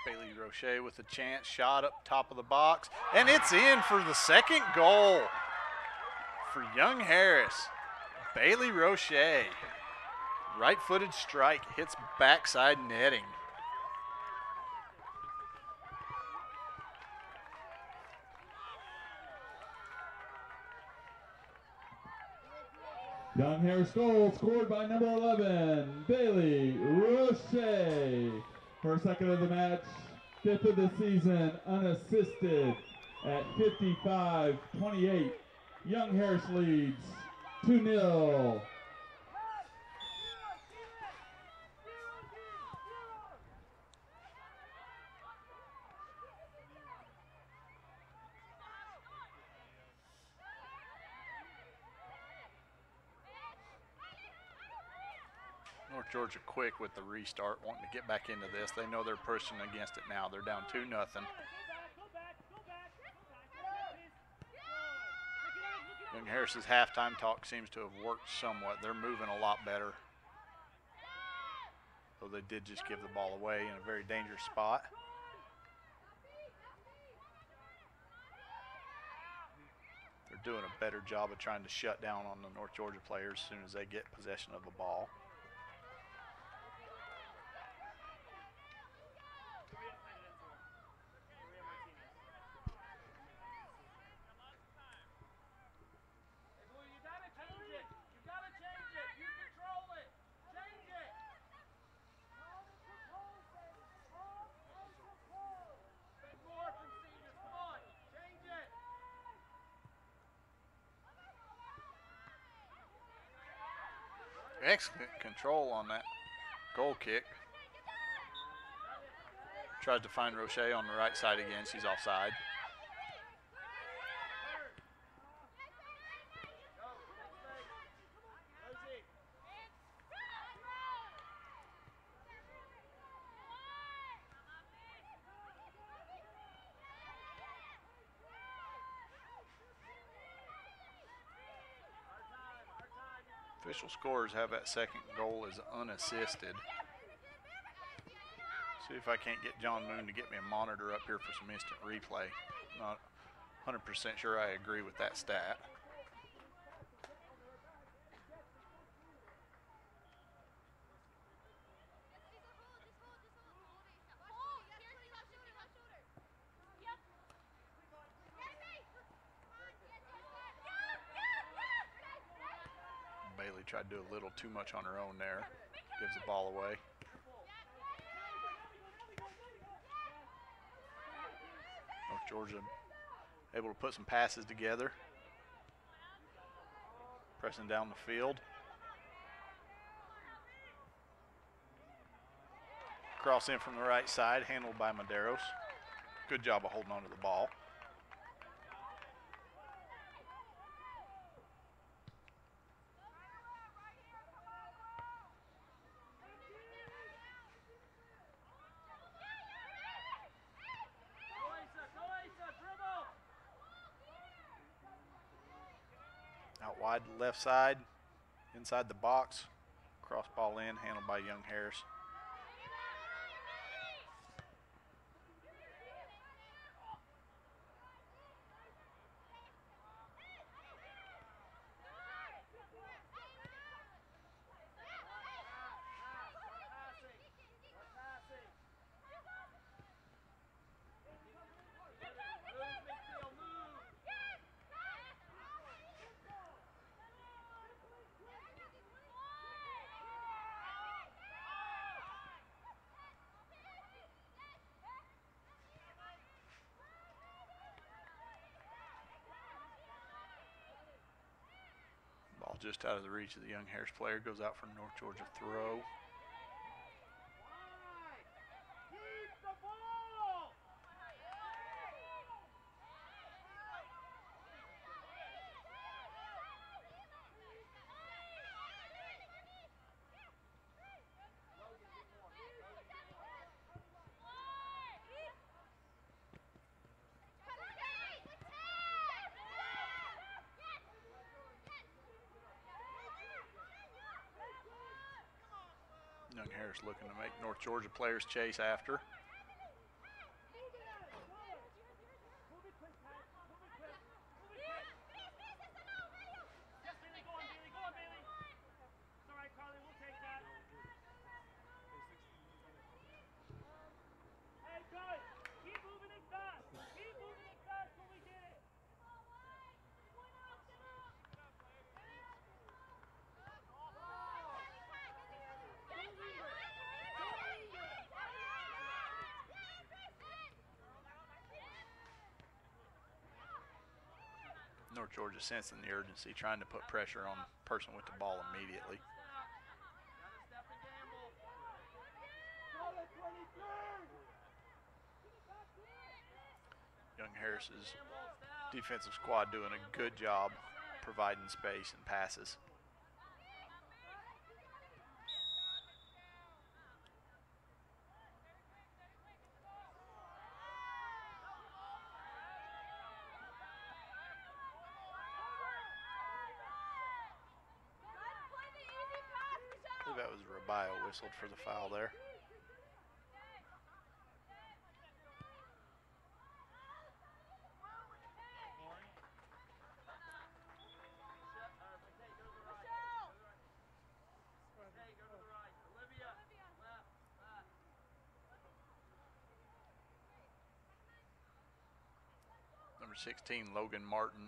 Bailey Roche with a chance, shot up top of the box, and it's in for the second goal for Young Harris. Bailey Roche, right-footed strike, hits backside netting. Young Harris goal scored by number 11, Bailey Roche. Her second of the match, fifth of the season, unassisted at 55-28. Young Harris leads 2-0. North Georgia quick with the restart, wanting to get back into this. They know they're pushing against it now. They're down 2-0. Young Harris's halftime talk seems to have worked somewhat. They're moving a lot better. Though they did just give the ball away in a very dangerous spot. They're doing a better job of trying to shut down on the North Georgia players as soon as they get possession of the ball. Excellent control on that goal kick. Tries to find Roche on the right side again. She's offside. Official scorers have that second goal as unassisted. See if I can't get John Moon to get me a monitor up here for some instant replay. Not 100% sure I agree with that stat. Bailey tried to do a little too much on her own there. Gives the ball away. North Georgia able to put some passes together. Pressing down the field. Cross in from the right side, handled by Maderos. Good job of holding on to the ball. Out wide left side, inside the box, cross ball in, handled by Young Harris. just out of the reach of the Young Harris player. Goes out for North Georgia throw. Keep the ball! Young Harris looking to make North Georgia players chase after. North Georgia sensing the urgency, trying to put pressure on the person with the ball immediately. Young Harris's defensive squad doing a good job providing space and passes. I believe that was Rabio whistled for the foul there. Number 16, Logan Martin,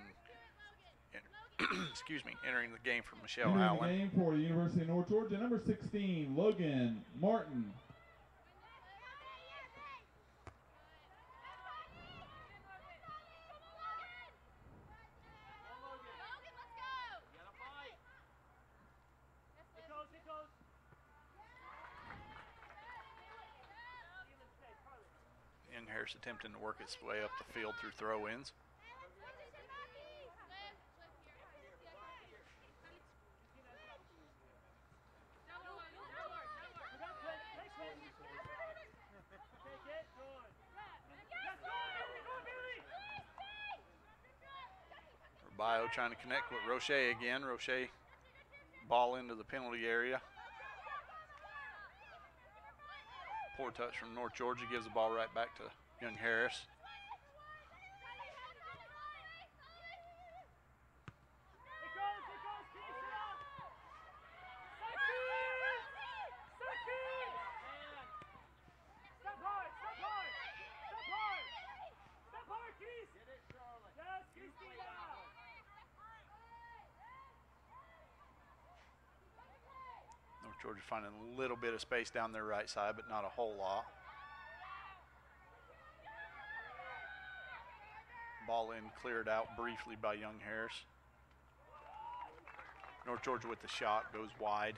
excuse me, entering the game for Michelle Entering Allen. the game for the University of North Georgia, number 16, Logan Martin. Young Harris attempting to work its way up the field through throw-ins. Rabio trying to connect with Roche again. Roche ball into the penalty area. Poor touch from North Georgia, gives the ball right back to Young Harris. North Georgia finding a little bit of space down their right side, but not a whole lot. Ball in, cleared out briefly by Young Harris. North Georgia with the shot, goes wide.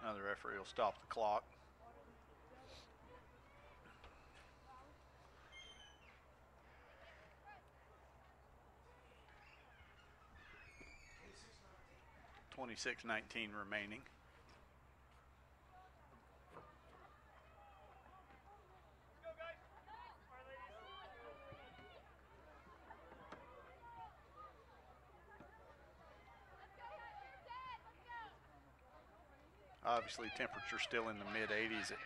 Now the referee will stop the clock. .26:19 remaining. Obviously, temperature still in the mid-80s at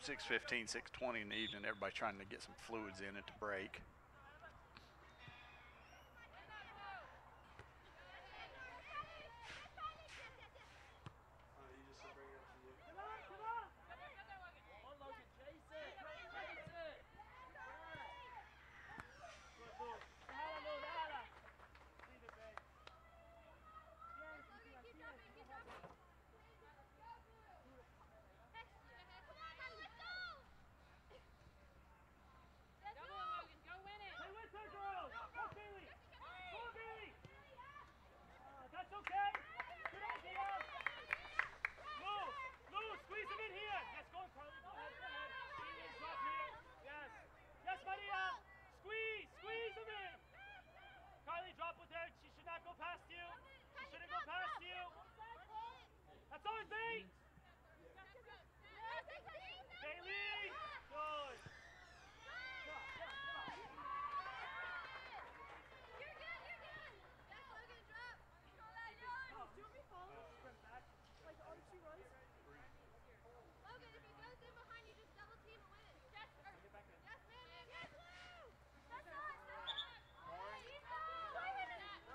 6:15, 6:20 in the evening. Everybody trying to get some fluids in at the break.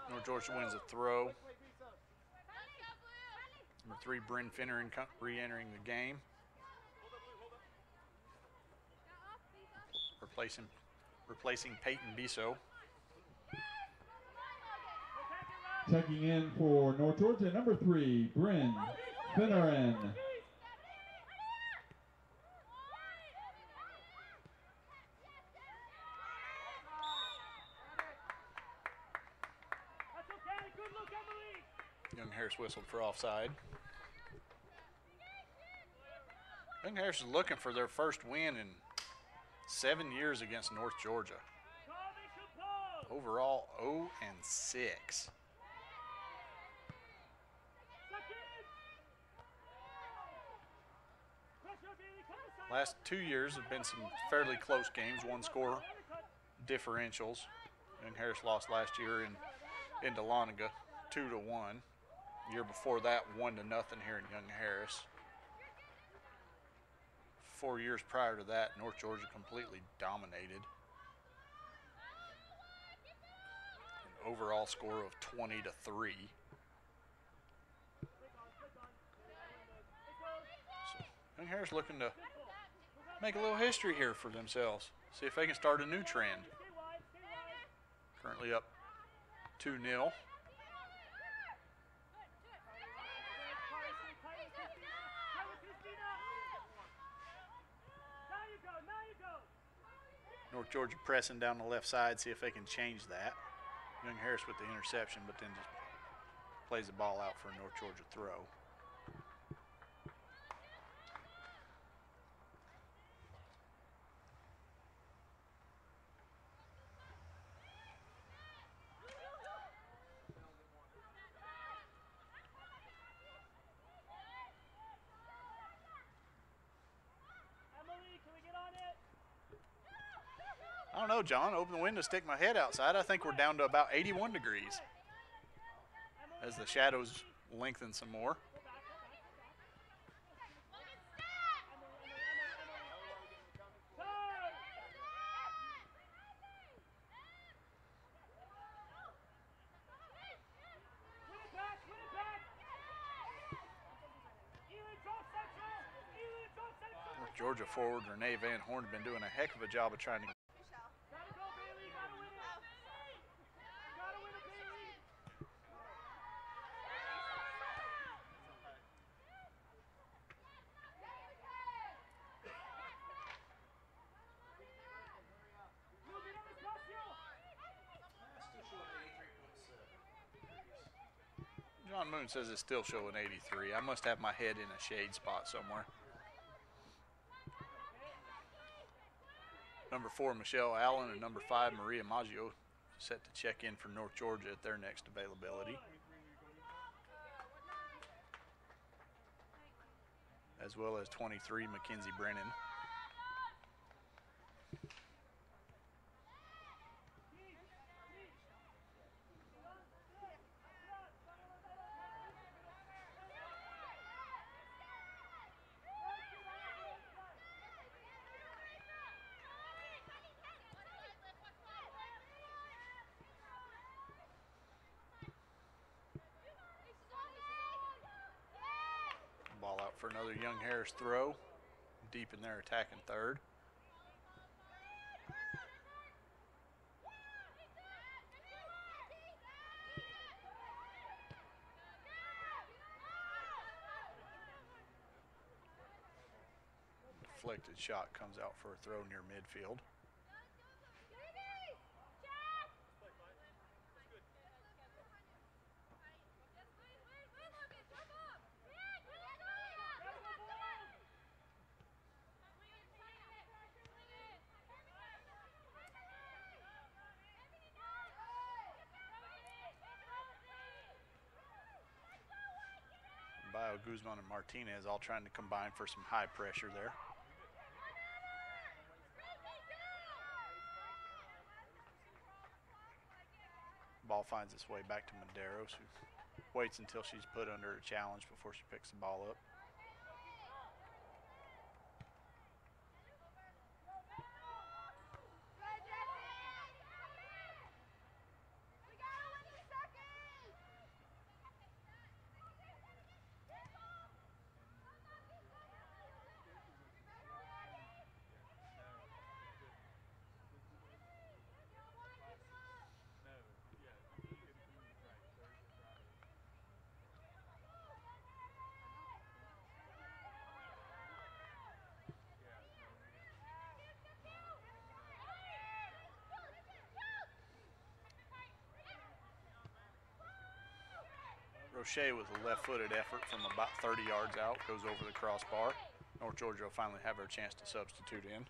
North Georgia wins a throw. Number 3, Bryn Finner re-entering the game. Replacing Peyton Biso. Checking in for North Georgia, number 3, Bryn Finneran. Young Harris whistled for offside. Young Harris is looking for their first win in 7 years against North Georgia. Overall, 0-6. Last 2 years have been some fairly close games, one-score differentials. Young Harris lost last year in Dahlonega, 2-1. Year before that, 1-0 here in Young Harris. 4 years prior to that, North Georgia completely dominated. An overall score of 20-3. So Young Harris looking to make a little history here for themselves. See if they can start a new trend. Currently up 2-0. North Georgia pressing down the left side, see if they can change that. Young Harris with the interception, but then just plays the ball out for a North Georgia throw. I don't know, John. Open the window, stick my head outside. I think we're down to about 81 degrees as the shadows lengthen some more. North Georgia forward Renee Van Horn has been doing a heck of a job of trying to John Moon says it's still showing 83. I must have my head in a shade spot somewhere. Number 4, Michelle Allen, and number 5, Maria Maggio, set to check in for North Georgia at their next availability. As well as 23, Mackenzie Brennan. for another Young Harris throw, deep in their attacking third. Deflected shot comes out for a throw near midfield. Bio, Guzman, and Martinez all trying to combine for some high pressure there. Ball finds its way back to Medeiros, who waits until she's put under a challenge before she picks the ball up. Roche with a left-footed effort from about 30 yards out, goes over the crossbar. North Georgia will finally have her chance to substitute in.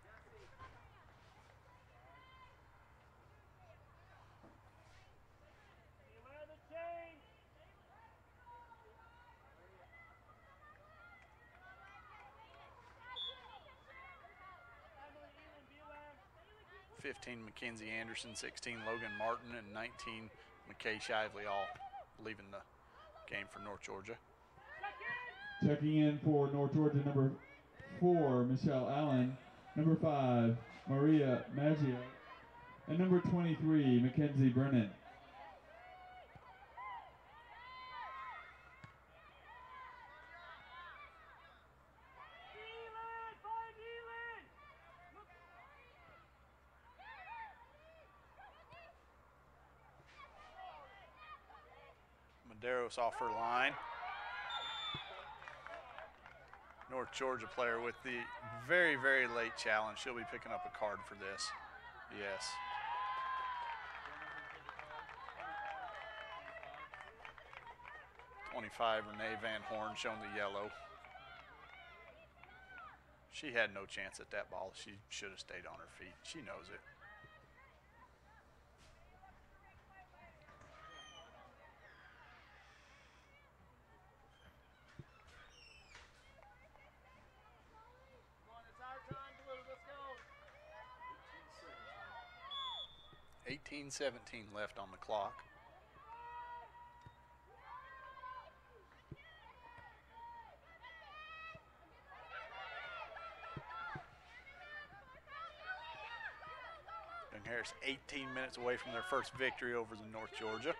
(15) Mackenzie Anderson, 16 Logan Martin, and 19 McKay Shively, all leaving the game for North Georgia. Checking in for North Georgia, number 4, Michelle Allen, number 5, Maria Maggio, and number 23, Mackenzie Brennan. Medeiros off her line. North Georgia player with the very, very late challenge. She'll be picking up a card for this. Yes. (25) Renee Van Horn shown the yellow. She had no chance at that ball. She should have stayed on her feet. She knows it. .17 left on the clock. Young Harris 18 minutes away from their first victory over the North Georgia.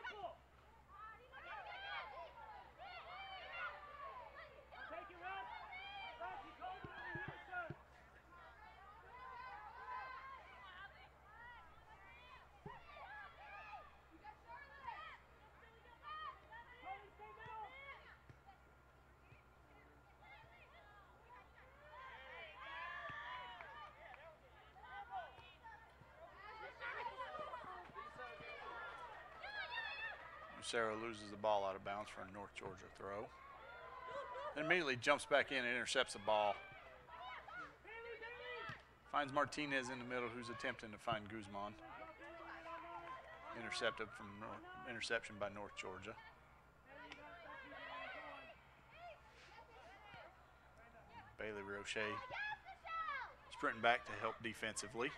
Sarah loses the ball out of bounds for a North Georgia throw. And immediately jumps back in and intercepts the ball. Finds Martinez in the middle, who's attempting to find Guzman. Interception by North Georgia. Bailey Roche sprinting back to help defensively,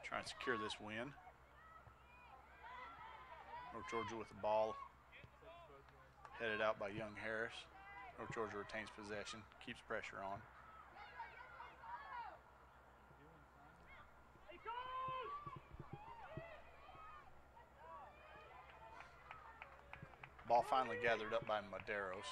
trying to secure this win. North Georgia with the ball headed out by Young Harris. North Georgia retains possession, keeps pressure on. Ball finally gathered up by Medeiros.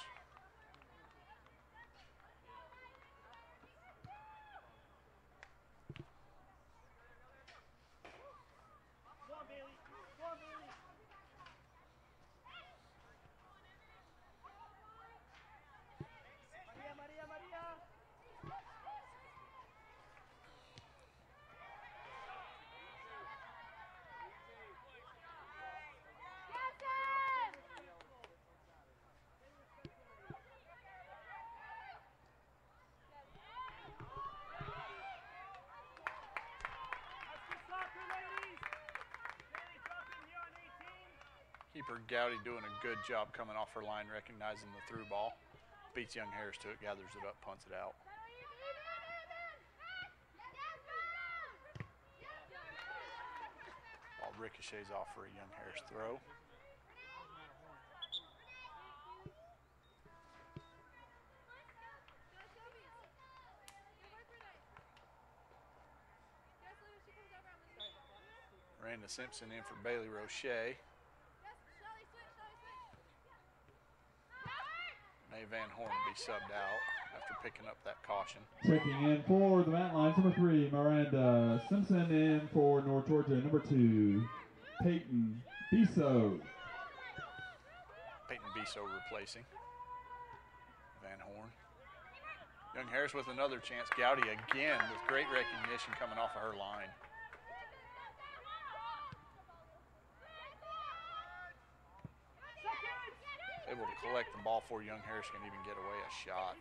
Keeper Gowdy doing a good job coming off her line, recognizing the through ball. Beats Young Harris to it, gathers it up, punts it out. Ball ricochets off for a Young Harris throw. Miranda Simpson in for Bailey Roche. May Van Horn will be subbed out after picking up that caution. Checking in for the Mountain Lions, number 3, Miranda Simpson. In for North Georgia, number 2, Peyton Biso. Peyton Biso replacing Van Horn. Young Harris with another chance. Gowdy again with great recognition coming off of her line. Able to collect the ball before Young Harris can even get away a shot.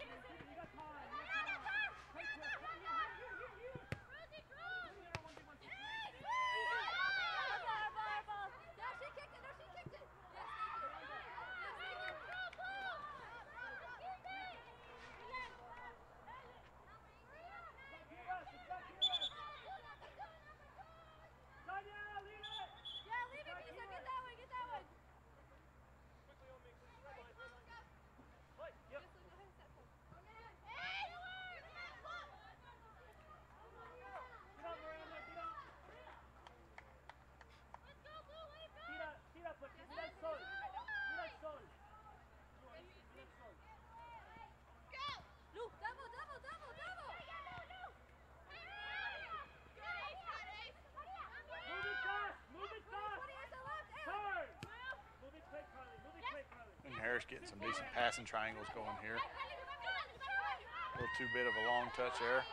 Harris getting some decent passing triangles going here. A little too bit of a long touch there.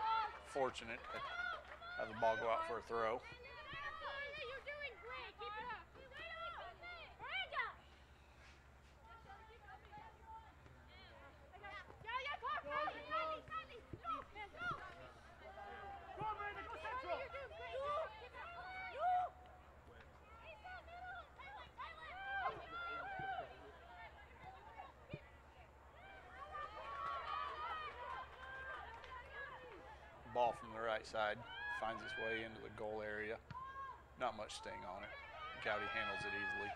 Fortunate to have the ball go out for a throw. Ball from the right side finds its way into the goal area. Not much sting on it. Gowdy handles it easily.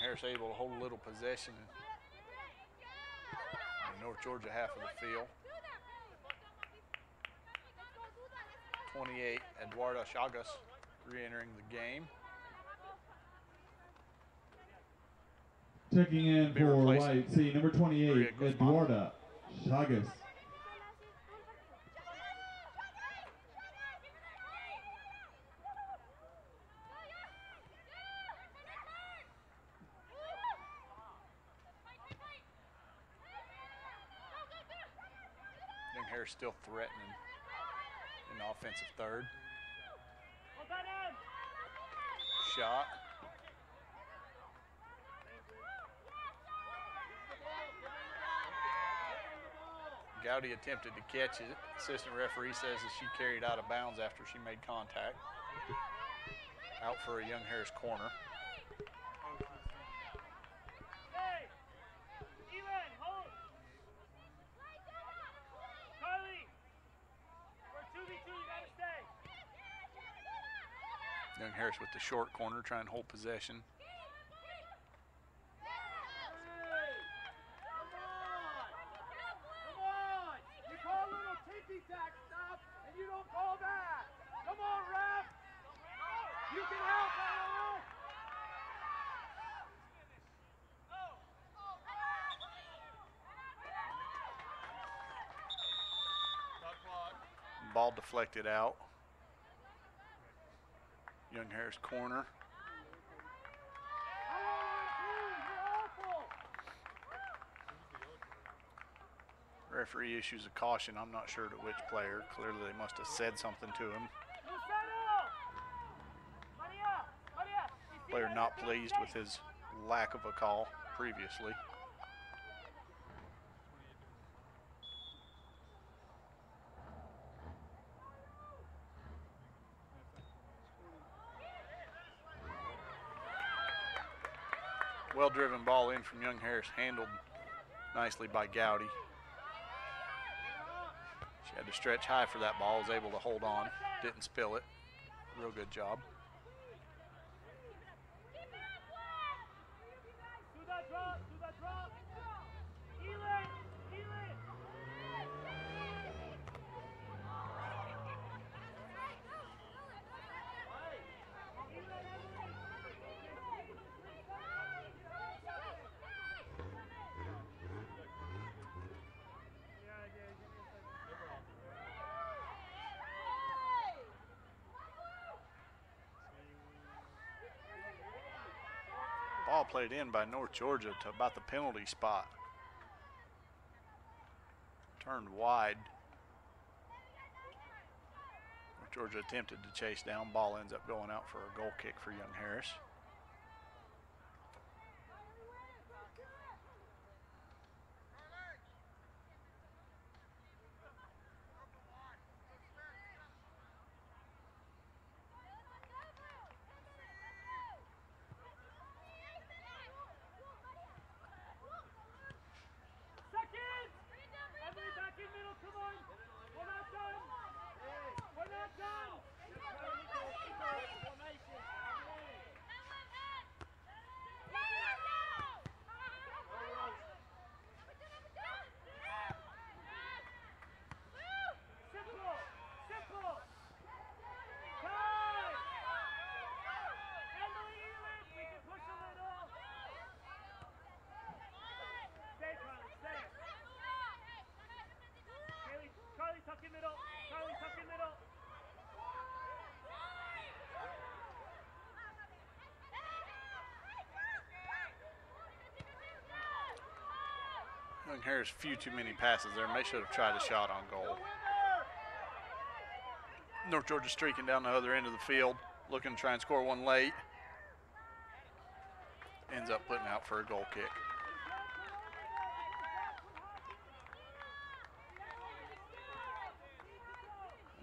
Harris able to hold a little possession in the North Georgia half of the field. 28, Eduarda Chagas re-entering the game. Checking in for White C, number 28, Eduarda Chagas. Harris still threatening in the offensive third. Shot. Gowdy attempted to catch it. Assistant referee says that she carried out of bounds after she made contact. Out for a Young Harris corner. Young Harris with the short corner, trying to hold possession. You call a little ticky-tack stuff, and you don't call that. Come on, ref. You can help, Hello. ball deflected out. Young Harris corner. Referee issues a caution. I'm not sure to which player. Clearly they must have said something to him. Player not pleased with his lack of a call previously. Well-driven ball in from Young Harris, handled nicely by Gowdy. She had to stretch high for that ball, was able to hold on, didn't spill it. Real good job. Ball played in by North Georgia to about the penalty spot. Turned wide. North Georgia attempted to chase down. Ball ends up going out for a goal kick for Young Harris. Young Harris, few too many passes there. May should have tried a shot on goal. North Georgia streaking down the other end of the field, looking to try and score one late. Ends up putting out for a goal kick.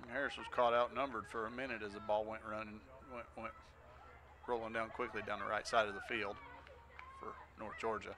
Young Harris was caught outnumbered for a minute as the ball went rolling down quickly down the right side of the field for North Georgia.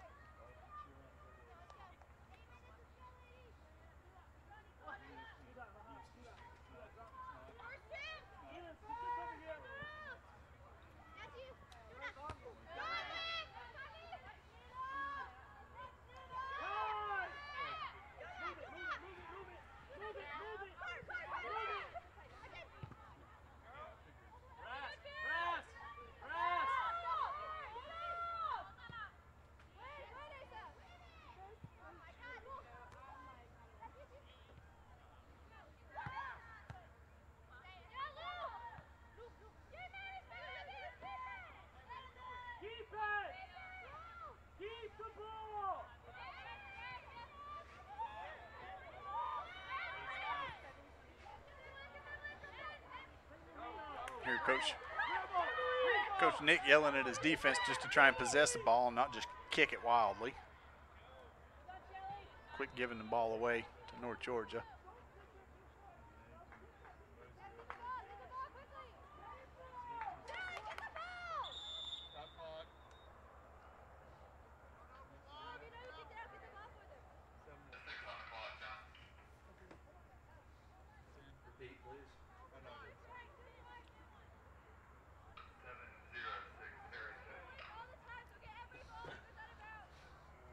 Here, Coach Nick yelling at his defense just to try and possess the ball and not just kick it wildly. Quick giving the ball away to North Georgia.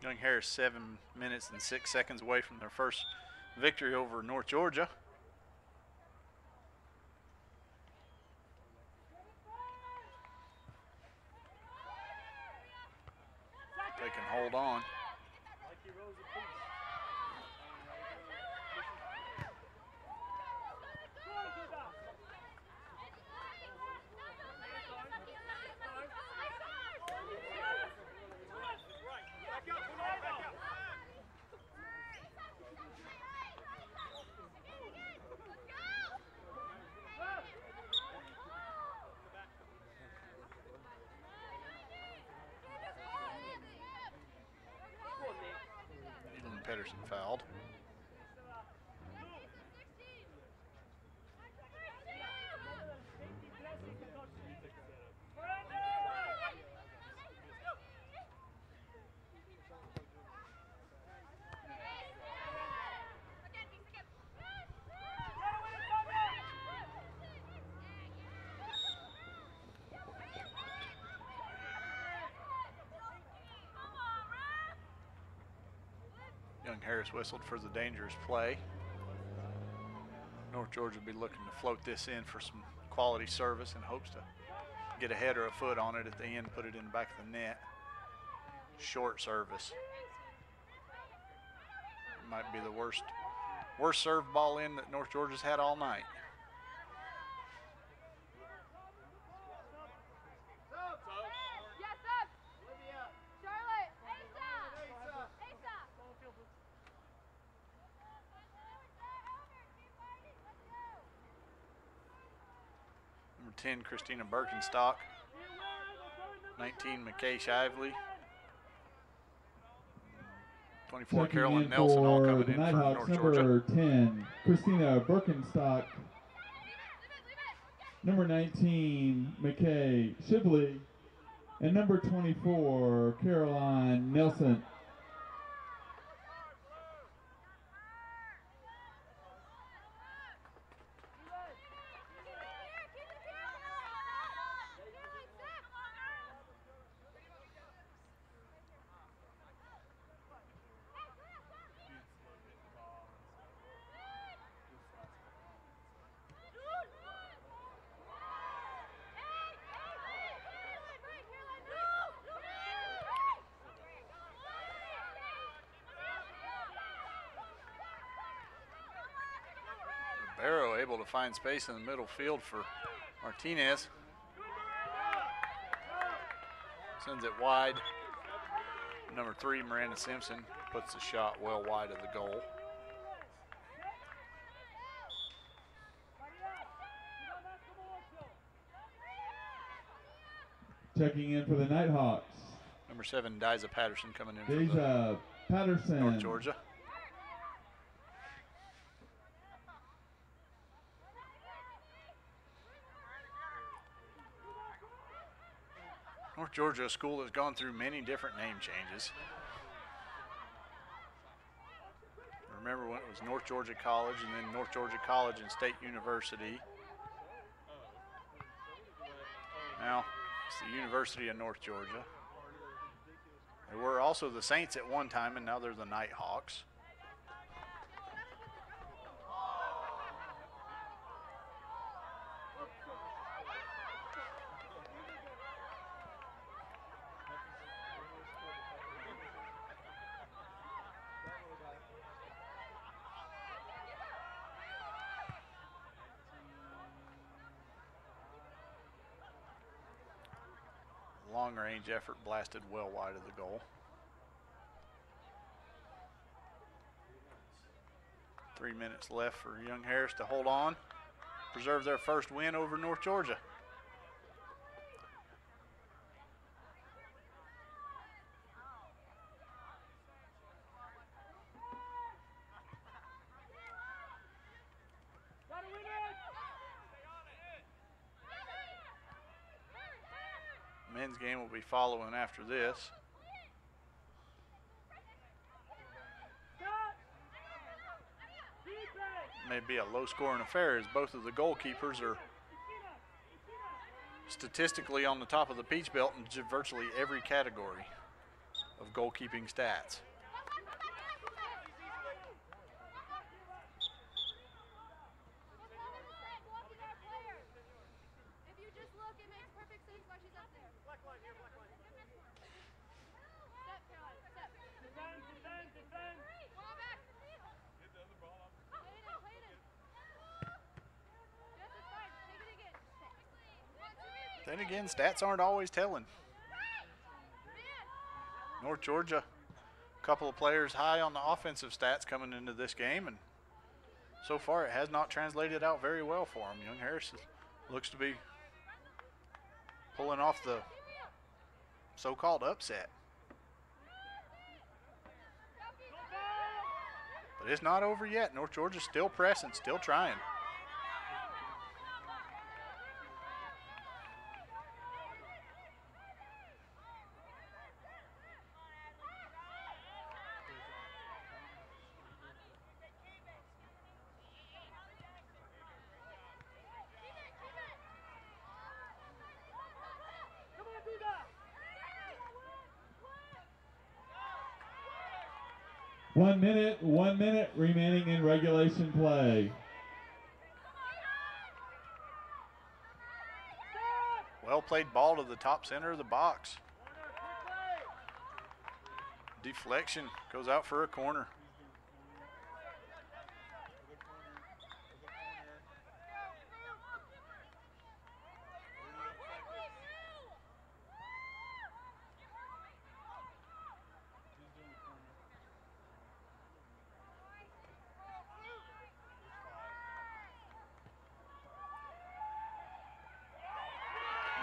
Young Harris 7 minutes and 6 seconds away from their first victory over North Georgia. They can hold on. Pedersen fouled. Young Harris whistled for the dangerous play. North Georgia will be looking to float this in for some quality service in hopes to get a head or a foot on it at the end, put it in the back of the net. Short service. It might be the worst serve ball in that North Georgia's had all night. Number 10, Christina Birkenstock. 19, McKay Shively. 24, Carolyn Nelson, all coming in for North Georgia. Number 10, Christina Birkenstock. Number 19, McKay Shively. And number 24, Caroline Nelson. Barrow able to find space in the middle field for Martinez. Sends it wide. Number 3, Miranda Simpson, puts the shot well wide of the goal. Checking in for the Nighthawks. Number 7, Diza Patterson, coming in for Diza Patterson. North Georgia. North Georgia, a school that's gone through many different name changes. Remember when it was North Georgia College and then North Georgia College and State University. Now it's the University of North Georgia. They were also the Saints at one time, and now they're the Nighthawks. Long-range effort blasted well wide of the goal. 3 minutes left for Young Harris to hold on, preserve their first win over North Georgia. Men's game will be following after this. May be a low-scoring affair as both of the goalkeepers are statistically on the top of the Peach Belt in virtually every category of goalkeeping stats. Then again, stats aren't always telling. North Georgia, a couple of players high on the offensive stats coming into this game, and so far it has not translated out very well for them. Young Harris looks to be pulling off the so-called upset. But it's not over yet. North Georgia's still pressing, still trying. Come on, Duda. 1 minute remaining in regulation play. Well played ball to the top center of the box. Deflection goes out for a corner.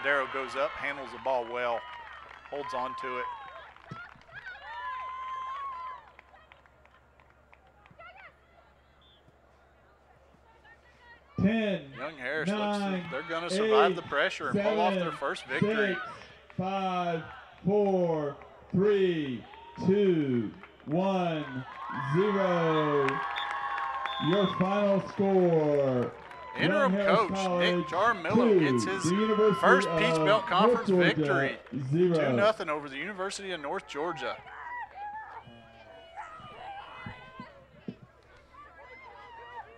Darrow goes up, handles the ball well, holds on to it. Young Harris looks they're going to survive the pressure and pull off their first victory. 6, 5, 4, 3, 2, 1, 0. Your final score. Interim coach Nick Jarmillo gets his first Peach Belt Conference victory. 2-0 over the University of North Georgia.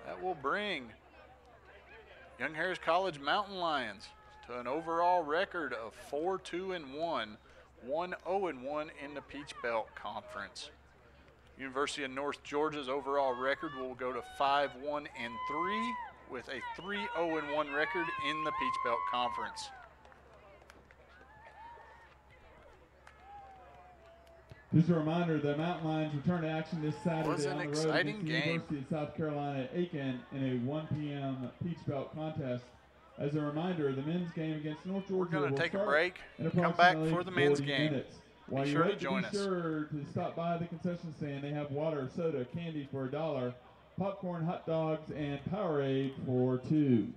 That will bring Young Harris College Mountain Lions to an overall record of 4-2-1, 1-0-1 in the Peach Belt Conference. University of North Georgia's overall record will go to 5-1-3 with a 3-0-1 record in the Peach Belt Conference. Just a reminder, the Mountain Lions return to action this Saturday Was an on the road exciting against the game. University of South Carolina at Aiken in a 1 p.m. Peach Belt contest. As a reminder, the men's game against North Georgia We're going will to take a start break in and come back approximately for the men's 40 game. minutes. While Be you sure to wait, join us. Be sure to stop by the concession stand. They have water, soda, candy for $1, popcorn, hot dogs, and Powerade for $2.